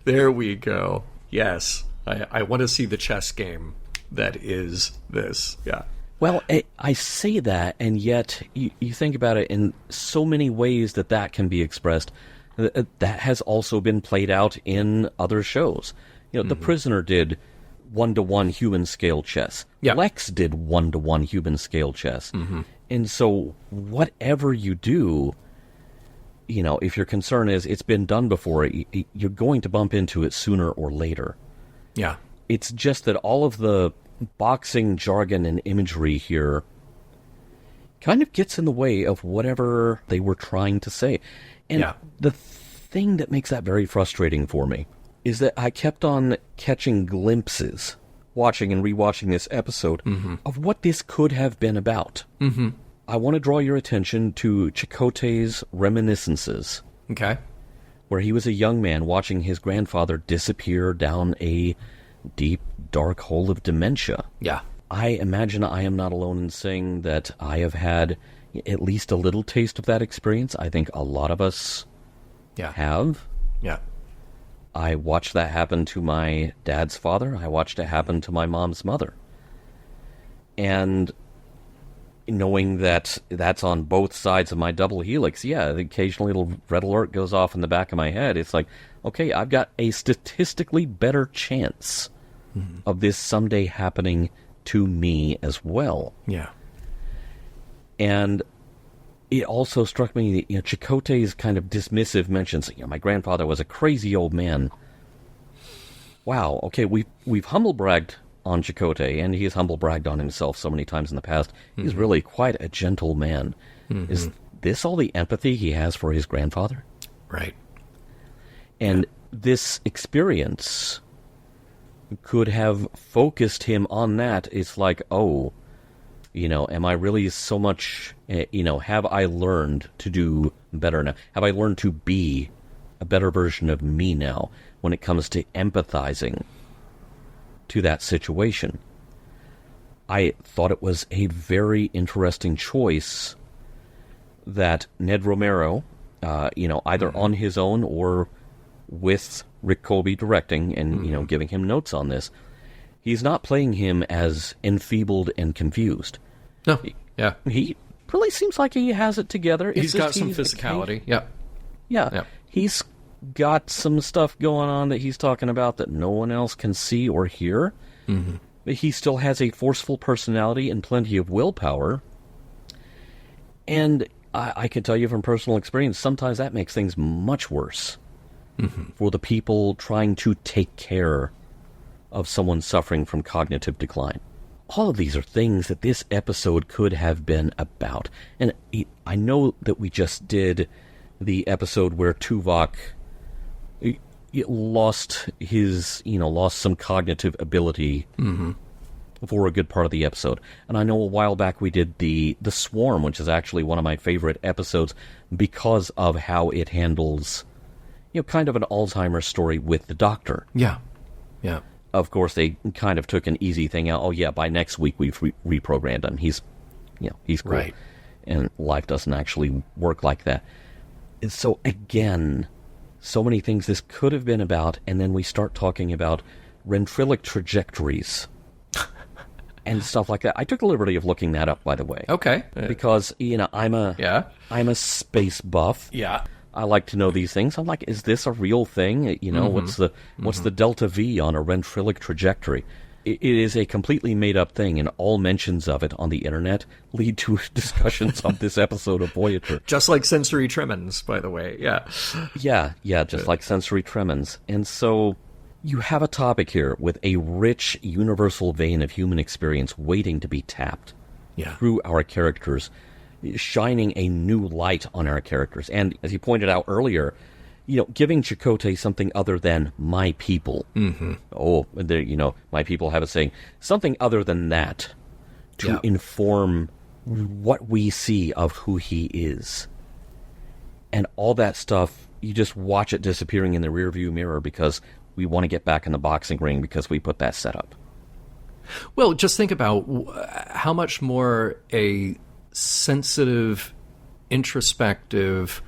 There we go. Yes. I want to see the chess game that is this. Yeah. Well, I say that, and yet you think about it in so many ways that can be expressed. That has also been played out in other shows. The Prisoner did 1-to-1 human scale chess. Yep. Lex did 1-to-1 human scale chess. Mm-hmm. And so whatever you do, if your concern is it's been done before, you're going to bump into it sooner or later. Yeah. It's just that all of the boxing jargon and imagery here kind of gets in the way of whatever they were trying to say. And the thing that makes that very frustrating for me is that I kept on catching glimpses, watching and rewatching this episode, of what this could have been about. Mm-hmm. I want to draw your attention to Chakotay's reminiscences. Okay. Where he was a young man watching his grandfather disappear down a deep, dark hole of dementia. Yeah. I imagine I am not alone in saying that I have had at least a little taste of that experience. I think a lot of us have. Yeah. I watched that happen to my dad's father. I watched it happen to my mom's mother. And knowing that that's on both sides of my double helix, occasionally a little red alert goes off in the back of my head. It's like, okay, I've got a statistically better chance of this someday happening to me as well. Yeah. And it also struck me that, Chakotay's kind of dismissive mentions, my grandfather was a crazy old man. Wow, okay, we've humble bragged on Chakotay, and he has humble bragged on himself so many times in the past. He's really quite a gentle man. Mm-hmm. Is this all the empathy he has for his grandfather? Right. And this experience could have focused him on that. It's like, am I really so much, have I learned to do better now? Have I learned to be a better version of me now when it comes to empathizing to that situation? I thought it was a very interesting choice that Ned Romero, either on his own or with Rick Colby directing and, giving him notes on this, he's not playing him as enfeebled and confused. No. He really seems like he has it together. He's got some physicality. Yeah. He's got some stuff going on that he's talking about that no one else can see or hear. Mm-hmm. But he still has a forceful personality and plenty of willpower. And I can tell you from personal experience, sometimes that makes things much worse for the people trying to take care of someone suffering from cognitive decline. All of these are things that this episode could have been about. And I know that we just did the episode where Tuvok lost some cognitive ability for a good part of the episode. And I know a while back we did the Swarm, which is actually one of my favorite episodes because of how it handles, kind of an Alzheimer's story with the Doctor. Yeah. Of course, they kind of took an easy thing out. Oh, yeah, by next week we've reprogrammed him. He's cool. Right. And life doesn't actually work like that. And so, again, so many things this could have been about, and then we start talking about ventriloquic trajectories and stuff like that. I took the liberty of looking that up, by the way. Okay. Because, I'm a space buff. Yeah. I like to know these things. I'm like, is this a real thing? What's the delta V on a ventriloquic trajectory? it is a completely made-up thing, and all mentions of it on the internet lead to discussions of this episode of Voyager. Just like sensory tremens, by the way, yeah. Yeah, just like sensory tremens. And so you have a topic here with a rich, universal vein of human experience waiting to be tapped through our characters, shining a new light on our characters. And as you pointed out earlier, giving Chakotay something other than my people. Mm-hmm. Oh, my people have a saying, something other than that to inform what we see of who he is. And all that stuff, you just watch it disappearing in the rearview mirror because we want to get back in the boxing ring because we put that set up. Well, just think about how much more a sensitive, introspective,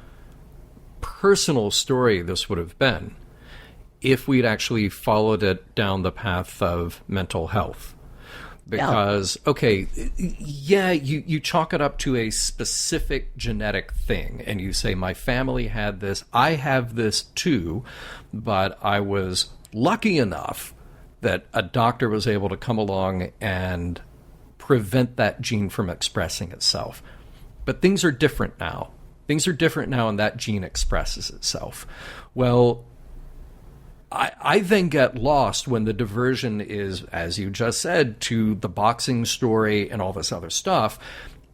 personal story this would have been if we'd actually followed it down the path of mental health. Because, you chalk it up to a specific genetic thing, and you say, my family had this, I have this too, but I was lucky enough that a doctor was able to come along and prevent that gene from expressing itself. But things are different now. Things are different now, and that gene expresses itself. Well, I then get lost when the diversion is, as you just said, to the boxing story and all this other stuff,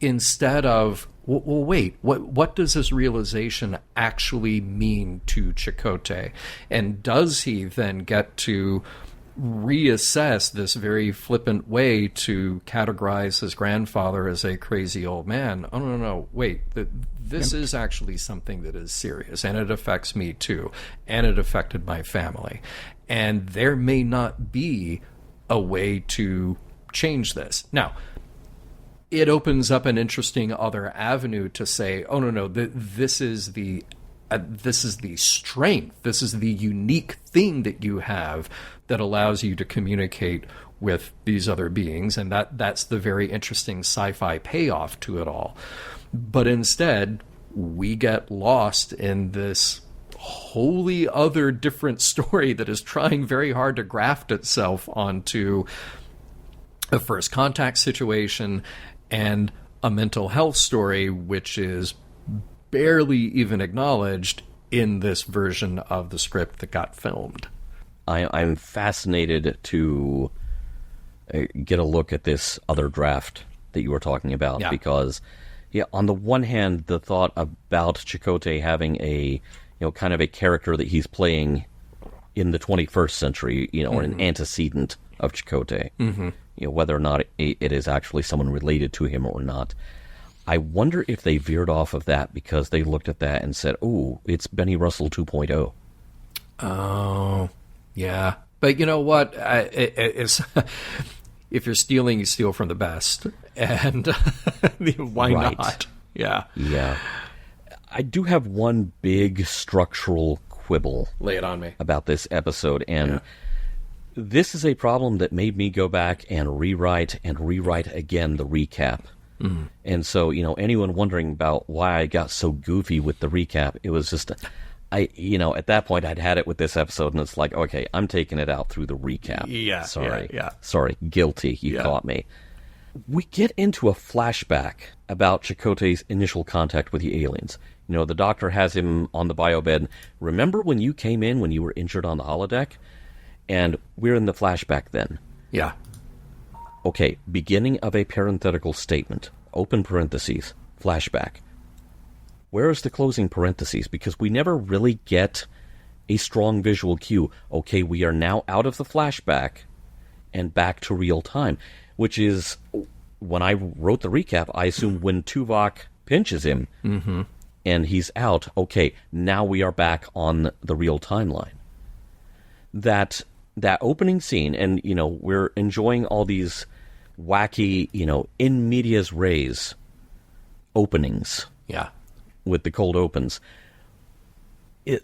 instead of, well, wait, what does this realization actually mean to Chakotay? And does he then get to reassess this very flippant way to categorize his grandfather as a crazy old man? Oh, no, wait, this is actually something that is serious, and it affects me too, and it affected my family. And there may not be a way to change this. Now, it opens up an interesting other avenue to say, oh, no, this is the strength, this is the unique thing that you have that allows you to communicate with these other beings, and that's the very interesting sci-fi payoff to it all. But instead, we get lost in this wholly other different story that is trying very hard to graft itself onto a first contact situation and a mental health story, which is barely even acknowledged in this version of the script that got filmed. I'm fascinated to get a look at this other draft that you were talking about, because on the one hand, the thought about Chakotay having a kind of a character that he's playing in the 21st century, or an antecedent of Chakotay, whether or not it is actually someone related to him or not. I wonder if they veered off of that because they looked at that and said, "Oh, it's Benny Russell 2.0." Oh, yeah. But you know what? It's if you're stealing, you steal from the best, and why not? Yeah. I do have one big structural quibble. Lay it on me. About this episode, and this is a problem that made me go back and rewrite again the recap. Mm-hmm. And so, anyone wondering about why I got so goofy with the recap, it was just, at that point I'd had it with this episode, and it's like, okay, I'm taking it out through the recap. Sorry, guilty, you caught me. We get into a flashback about Chakotay's initial contact with the aliens. The doctor has him on the bio bed. Remember when you came in when you were injured on the holodeck? And we're in the flashback then. Yeah. Okay, beginning of a parenthetical statement, open parentheses, flashback. Where is the closing parentheses? Because we never really get a strong visual cue. Okay, we are now out of the flashback and back to real time, which is, when I wrote the recap, I assumed when Tuvok pinches him and he's out, okay, now we are back on the real timeline. That opening scene, and, we're enjoying all these wacky, in medias res openings. Yeah. With the cold opens.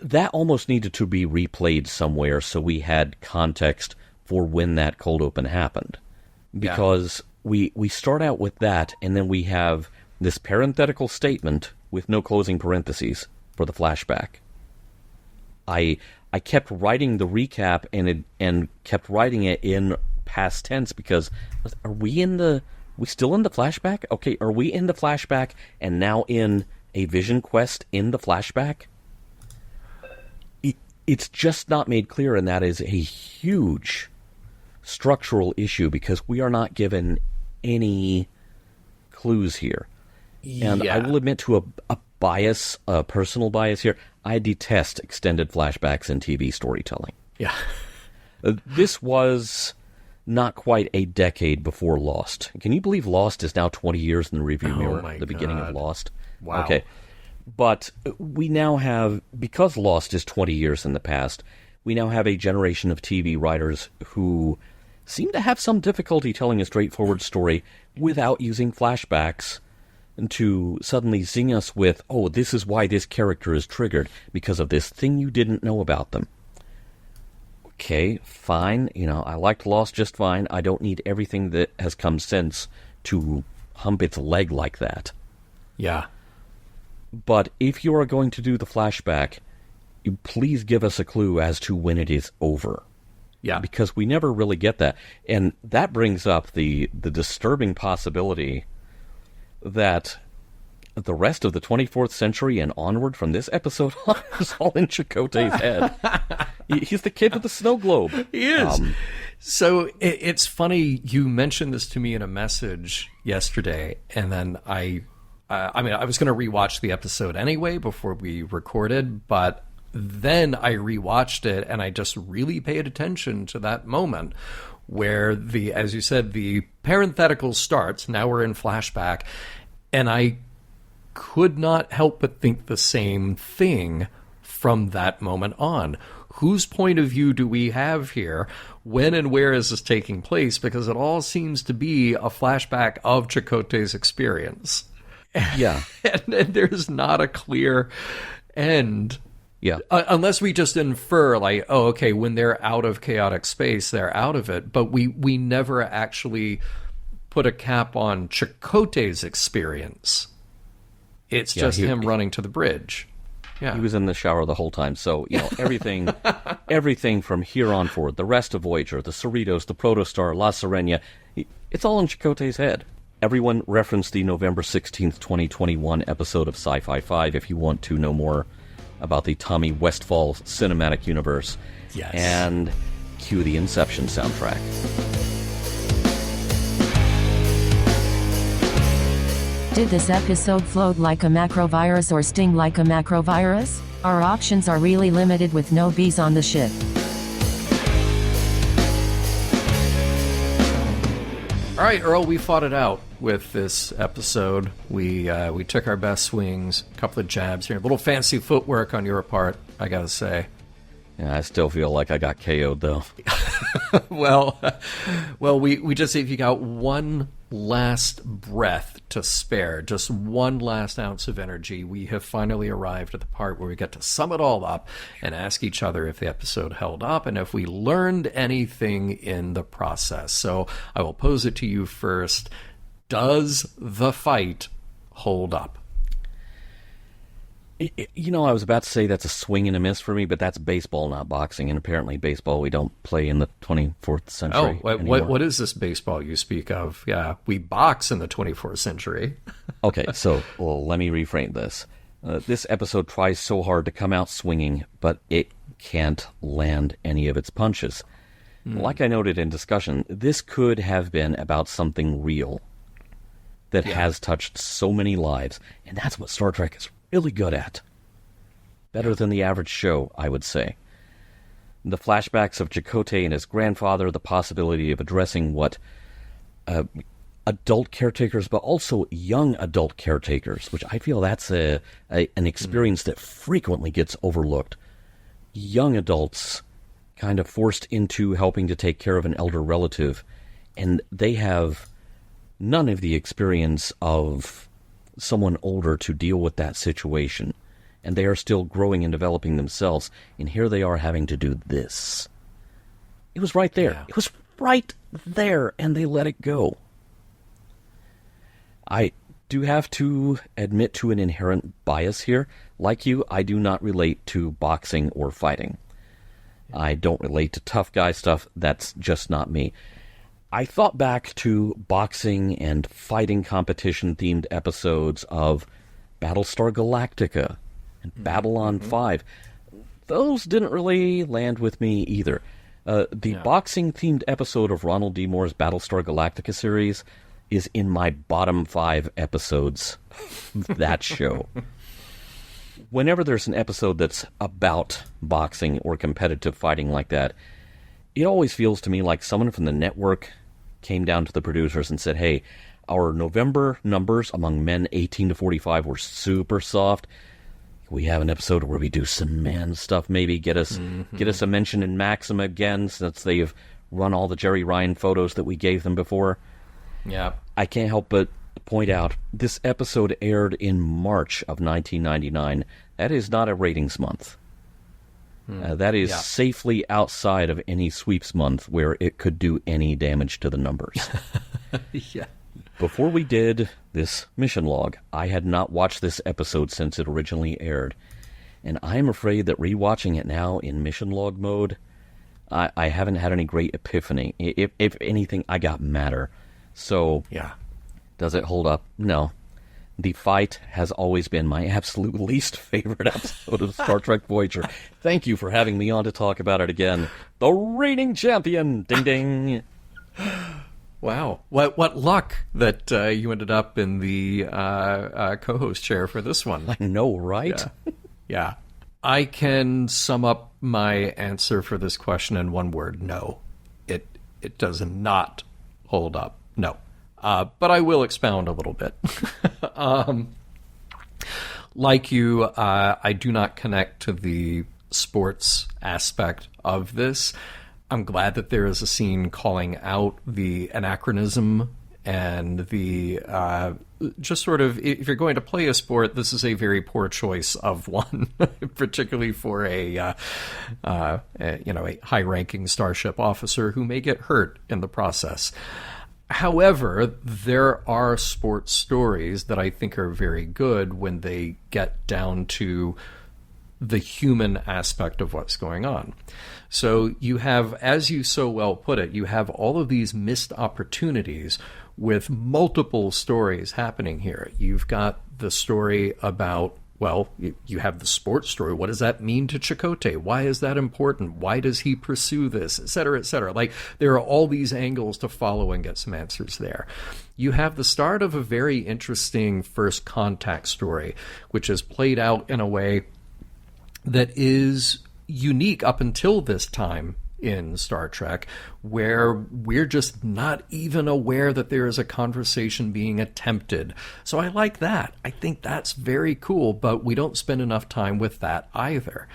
That almost needed to be replayed somewhere so we had context for when that cold open happened. Because we start out with that, and then we have this parenthetical statement with no closing parentheses for the flashback. I kept writing the recap and kept writing it in past tense because we still in the flashback? Okay, are we in the flashback and now in a vision quest in the flashback? It's just not made clear, and that is a huge structural issue because we are not given any clues here. And I will admit to a bias, a personal bias here. I detest extended flashbacks in TV storytelling. Yeah. This was not quite a decade before Lost. Can you believe Lost is now 20 years in the review mirror, the beginning of Lost? Wow. Okay. But we now have, because Lost is 20 years in the past, we now have a generation of TV writers who seem to have some difficulty telling a straightforward story without using flashbacks to suddenly zing us with, oh, this is why this character is triggered, because of this thing you didn't know about them. Okay, fine. I liked Lost just fine. I don't need everything that has come since to hump its leg like that. Yeah. But if you are going to do the flashback, you please give us a clue as to when it is over. Yeah. Because we never really get that. And that brings up the disturbing possibility that the rest of the 24th century and onward from this episode on is all in Chakotay's head. He's the kid with the snow globe. He is. So it's funny, you mentioned this to me in a message yesterday, and then I was going to rewatch the episode anyway before we recorded, but then I rewatched it, and I just really paid attention to that moment where as you said, the parenthetical starts. Now we're in flashback, and I could not help but think the same thing from that moment on. Whose point of view do we have here? When and where is this taking place? Because it all seems to be a flashback of Chakotay's experience. Yeah. and there's not a clear end. Yeah. Unless we just infer, like, oh, okay, when they're out of chaotic space, they're out of it. But we never actually put a cap on Chakotay's experience. It's just him running to the bridge. Yeah. He was in the shower the whole time. So, everything from here on forward, the rest of Voyager, the Cerritos, the Protostar, La Sirena, it's all in Chakotay's head. Everyone reference the November 16th, 2021 episode of Sci-Fi 5 if you want to know more about the Tommy Westphal cinematic universe. Yes. And cue the Inception soundtrack. Did this episode float like a macrovirus or sting like a macrovirus? Our options are really limited with no bees on the ship. All right, Earl, we fought it out with this episode. We took our best swings, a couple of jabs here. A little fancy footwork on your part, I gotta say. Yeah, I still feel like I got KO'd, though. well, we just, if you got one last breath to spare, just one last ounce of energy, we have finally arrived at the part where we get to sum it all up and ask each other if the episode held up and if we learned anything in the process. So I will pose it to you first. Does the fight hold up? I was about to say that's a swing and a miss for me, but that's baseball, not boxing. And apparently baseball we don't play in the 24th century anymore. What is this baseball you speak of? Yeah, we box in the 24th century. Okay, so let me reframe this. This episode tries so hard to come out swinging, but it can't land any of its punches. Like I noted in discussion, this could have been about something real that has touched so many lives, and that's what Star Trek is really good at. Better than the average show, I would say. The flashbacks of Chakotay and his grandfather, the possibility of addressing what adult caretakers, but also young adult caretakers, which I feel that's an experience that frequently gets overlooked. Young adults kind of forced into helping to take care of an elder relative, and they have none of the experience of someone older to deal with that situation, and they are still growing and developing themselves, and here they are having to do this. It was right there. Yeah. It was right there, and they let it go. I do have to admit to an inherent bias here. Like you, I do not relate to boxing or fighting. I don't relate to tough guy stuff. That's just not me. I thought back to boxing and fighting competition-themed episodes of Battlestar Galactica and Babylon 5. Those didn't really land with me either. The boxing-themed episode of Ronald D. Moore's Battlestar Galactica series is in my bottom 5 episodes of that show. Whenever there's an episode that's about boxing or competitive fighting like that, it always feels to me like someone from the network came down to the producers and said, hey, our November numbers among men 18 to 45 were super soft. We have an episode where we do some man stuff, maybe get us a mention in Maxim again, since they've run all the Jerry Ryan photos that we gave them before. Yeah. I can't help but point out, this episode aired in March of 1999. That is not a ratings month. That is safely outside of any sweeps month where it could do any damage to the numbers. Yeah. Before we did this mission log, I had not watched this episode since it originally aired. And I'm afraid that rewatching it now in mission log mode, I haven't had any great epiphany. If anything, I got madder. So, does it hold up? No. The fight has always been my absolute least favorite episode of Star Trek Voyager. Thank you for having me on to talk about it again. The reigning champion! Ding ding! Wow. What luck that you ended up in the co-host chair for this one. I know, right? Yeah. I can sum up my answer for this question in one word. No. It does not hold up. No. But I will expound a little bit. Like you, I do not connect to the sports aspect of this. I'm glad that there is a scene calling out the anachronism and the just sort of, if you're going to play a sport, this is a very poor choice of one, particularly for a high-ranking starship officer who may get hurt in the process. However, there are sports stories that I think are very good when they get down to the human aspect of what's going on. So you have, as you so well put it, you have all of these missed opportunities with multiple stories happening here. You've got the story about, well, you have the sports story. What does that mean to Chakotay? Why is that important? Why does he pursue this? Et cetera, et cetera. Like, there are all these angles to follow and get some answers there. You have the start of a very interesting first contact story, which is played out in a way that is unique up until this time in Star Trek, where we're just not even aware that there is a conversation being attempted. So I like that. I think that's very cool, but we don't spend enough time with that either.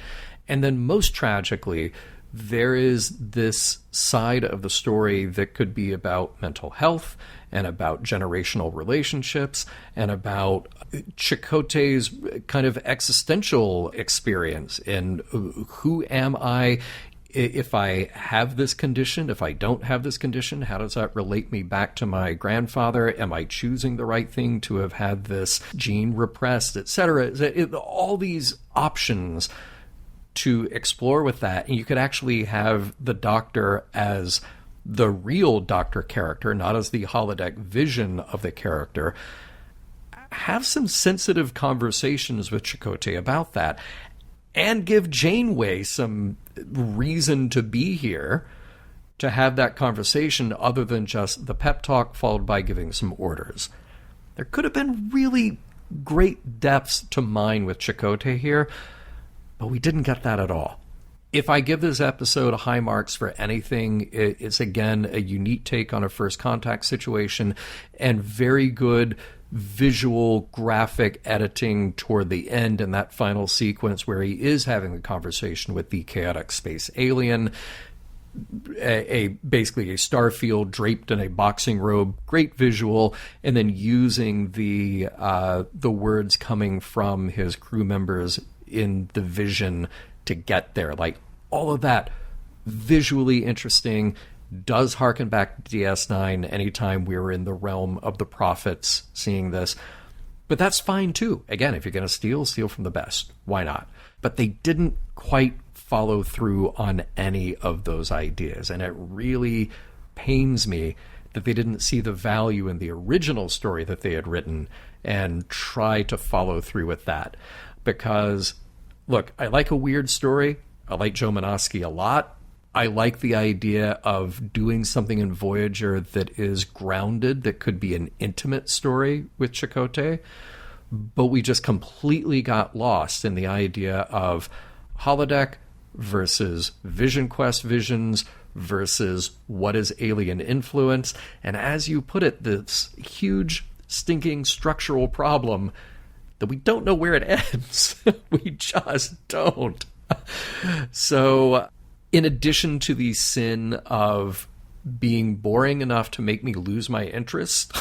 And then most tragically, there is this side of the story that could be about mental health and about generational relationships and about Chakotay's kind of existential experience in who am I if I have this condition, if I don't have this condition, how does that relate me back to my grandfather? Am I choosing the right thing to have had this gene repressed, etc.? All these options to explore with that. And you could actually have the Doctor as the real Doctor character, not as the holodeck vision of the character. Have some sensitive conversations with Chakotay about that. And give Janeway some reason to be here to have that conversation other than just the pep talk followed by giving some orders. There could have been really great depths to mine with Chakotay here, but we didn't get that at all. If I give this episode high marks for anything, it's again a unique take on a first contact situation and very good visual graphic editing toward the end in that final sequence where he is having a conversation with the chaotic space alien, basically a starfield draped in a boxing robe, great visual, and then using the words coming from his crew members in the vision to get there. Like, all of that visually interesting, does harken back to DS9 anytime we were in the realm of the prophets seeing this. But that's fine too. Again, if you're going to steal from the best. Why not? But they didn't quite follow through on any of those ideas. And it really, pains me that they didn't see the value in the original story that they had written and try to follow through with that. Because, look, I like a weird story. I like Joe Menosky a lot. I like the idea of doing something in Voyager that is grounded, that could be an intimate story with Chakotay. But we just completely got lost in the idea of holodeck versus Vision Quest visions versus what is alien influence. And as you put it, this huge, stinking structural problem that we don't know where it ends. We just don't. So, in addition to the sin of being boring enough to make me lose my interest,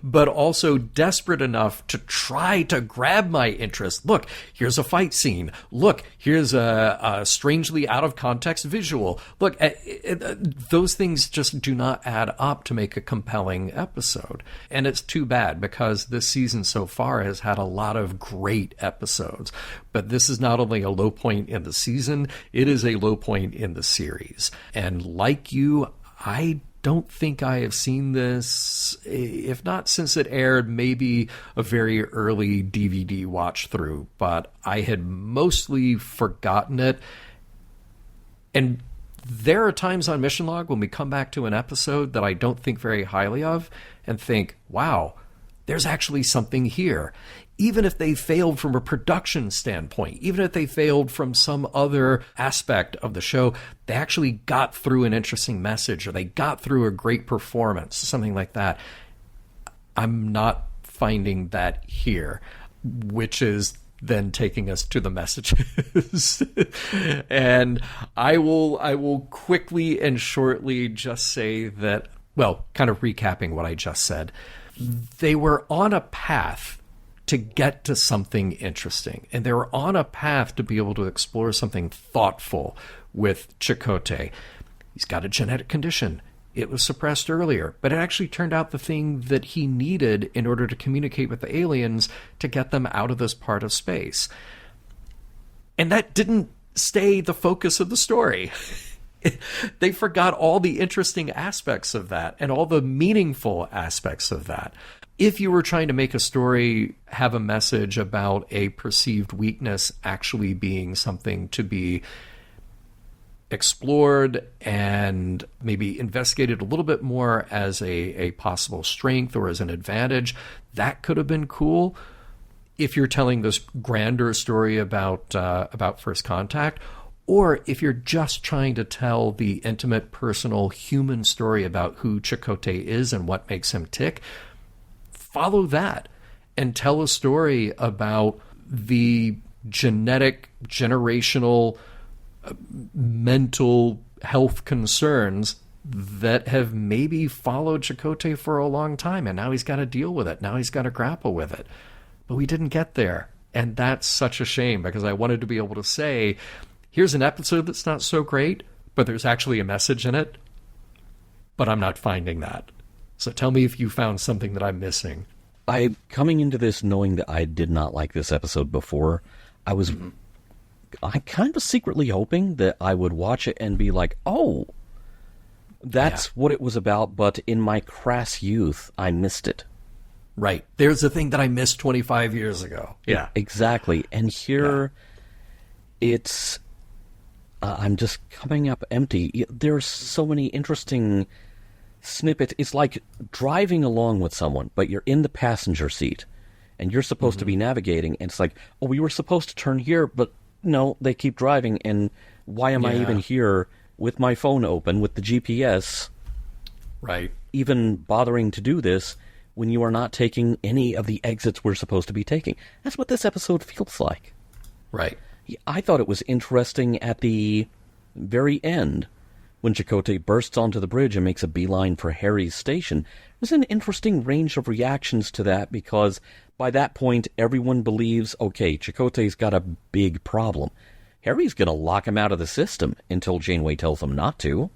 but also desperate enough to try to grab my interest. Look, here's a fight scene. Look, here's a strangely out of context visual. Look, those things just do not add up to make a compelling episode. And it's too bad, because this season so far has had a lot of great episodes. But this is not only a low point in the season, it is a low point in the series. And like you, I don't think I have seen this, if not since it aired, maybe a very early DVD watch through, but I had mostly forgotten it. And there are times on Mission Log when we come back to an episode that I don't think very highly of and think, wow, there's actually something here. Even if they failed from a production standpoint, even if they failed from some other aspect of the show, they actually got through an interesting message, or they got through a great performance, something like that. I'm not finding that here, which is then taking us to the messages. And I will quickly and shortly just say that, well, kind of recapping what I just said, they were on a path to get to something interesting. And they were on a path to be able to explore something thoughtful with Chakotay. He's got a genetic condition. It was suppressed earlier, but it actually turned out the thing that he needed in order to communicate with the aliens to get them out of this part of space. And that didn't stay the focus of the story. They forgot all the interesting aspects of that and all the meaningful aspects of that. If you were trying to make a story have a message about a perceived weakness actually being something to be explored and maybe investigated a little bit more as a possible strength or as an advantage, that could have been cool. If you're telling this grander story about First Contact, or if you're just trying to tell the intimate, personal, human story about who Chakotay is and what makes him tick, follow that and tell a story about the genetic, generational, mental health concerns that have maybe followed Chakotay for a long time, and now he's got to deal with it. Now he's got to grapple with it. But we didn't get there. And that's such a shame, because I wanted to be able to say, here's an episode that's not so great, but there's actually a message in it. But I'm not finding that. So tell me if you found something that I'm missing. Coming into this knowing that I did not like this episode before, I kind of secretly hoping that I would watch it and be like, oh, that's what it was about, but in my crass youth, I missed it. Right. There's a thing that I missed 25 years ago. Yeah. Exactly. And here, it's... I'm just coming up empty. There's so many interesting snippets. It's like driving along with someone, but you're in the passenger seat, and you're supposed to be navigating, and it's like, oh, we were supposed to turn here, but no, they keep driving, and why am I even here with my phone open, with the GPS, right? Even bothering to do this when you are not taking any of the exits we're supposed to be taking. That's what this episode feels like. Right. I thought it was interesting at the very end, when Chakotay bursts onto the bridge and makes a beeline for Harry's station. There's an interesting range of reactions to that, because by that point, everyone believes, okay, Chakotay's got a big problem. Harry's going to lock him out of the system until Janeway tells him not to.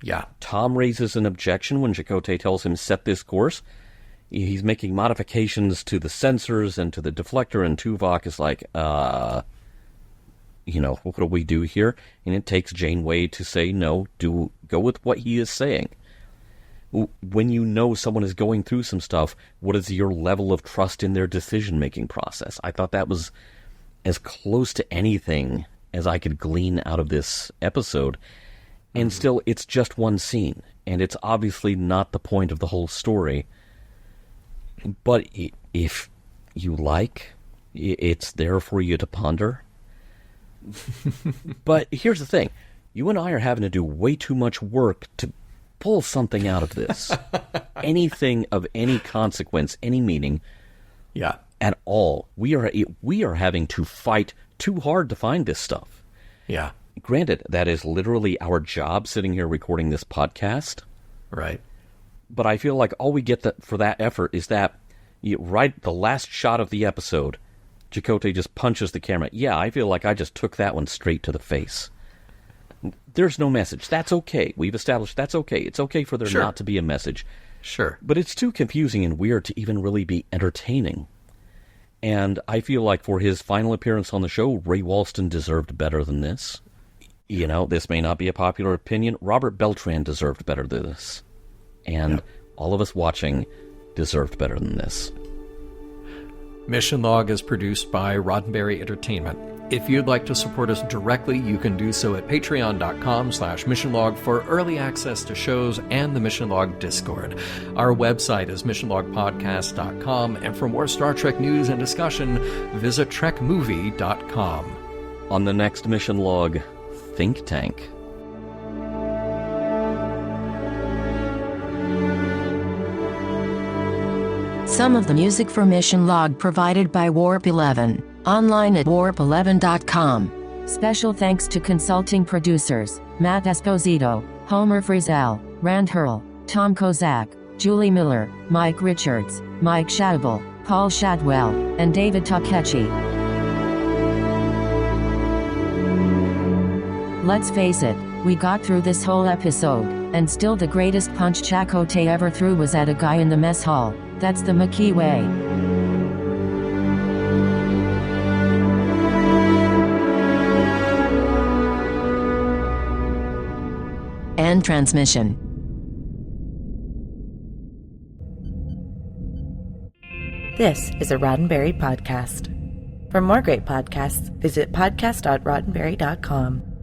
Yeah. Tom raises an objection when Chakotay tells him set this course. He's making modifications to the sensors and to the deflector, and Tuvok is like, what do we do here? And it takes Janeway to say, no, go with what he is saying. When you know someone is going through some stuff, what is your level of trust in their decision-making process? I thought that was as close to anything as I could glean out of this episode. And still, it's just one scene, and it's obviously not the point of the whole story. But if you like, it's there for you to ponder. But here's the thing. You and I are having to do way too much work to pull something out of this. Anything of any consequence, any meaning at all. We are having to fight too hard to find this stuff. Yeah. Granted, that is literally our job sitting here recording this podcast. Right. But I feel like all we get for that effort is that right the last shot of the episode, Chakotay just punches the camera. Yeah, I feel like I just took that one straight to the face. There's no message. That's okay. We've established that's okay. It's okay for there not to be a message. Sure. But it's too confusing and weird to even really be entertaining. And I feel like for his final appearance on the show, Ray Walston deserved better than this. This may not be a popular opinion. Robert Beltran deserved better than this. And all of us watching deserved better than this. Mission Log is produced by Roddenberry Entertainment. If you'd like to support us directly, you can do so at patreon.com/missionlog for early access to shows and the Mission Log Discord. Our website is missionlogpodcast.com, and for more Star Trek news and discussion, visit trekmovie.com. On the next Mission Log, Think Tank. Some of the music for Mission Log provided by Warp 11, online at warp11.com. Special thanks to consulting producers, Matt Esposito, Homer Frizzell, Rand Hurl, Tom Kozak, Julie Miller, Mike Richards, Mike Shadwell, Paul Shadwell, and David Takechi. Let's face it, we got through this whole episode, and still the greatest punch Chakotay ever threw was at a guy in the mess hall. That's the McKee way. End transmission. This is a Roddenberry podcast. For more great podcasts, visit podcast.roddenberry.com.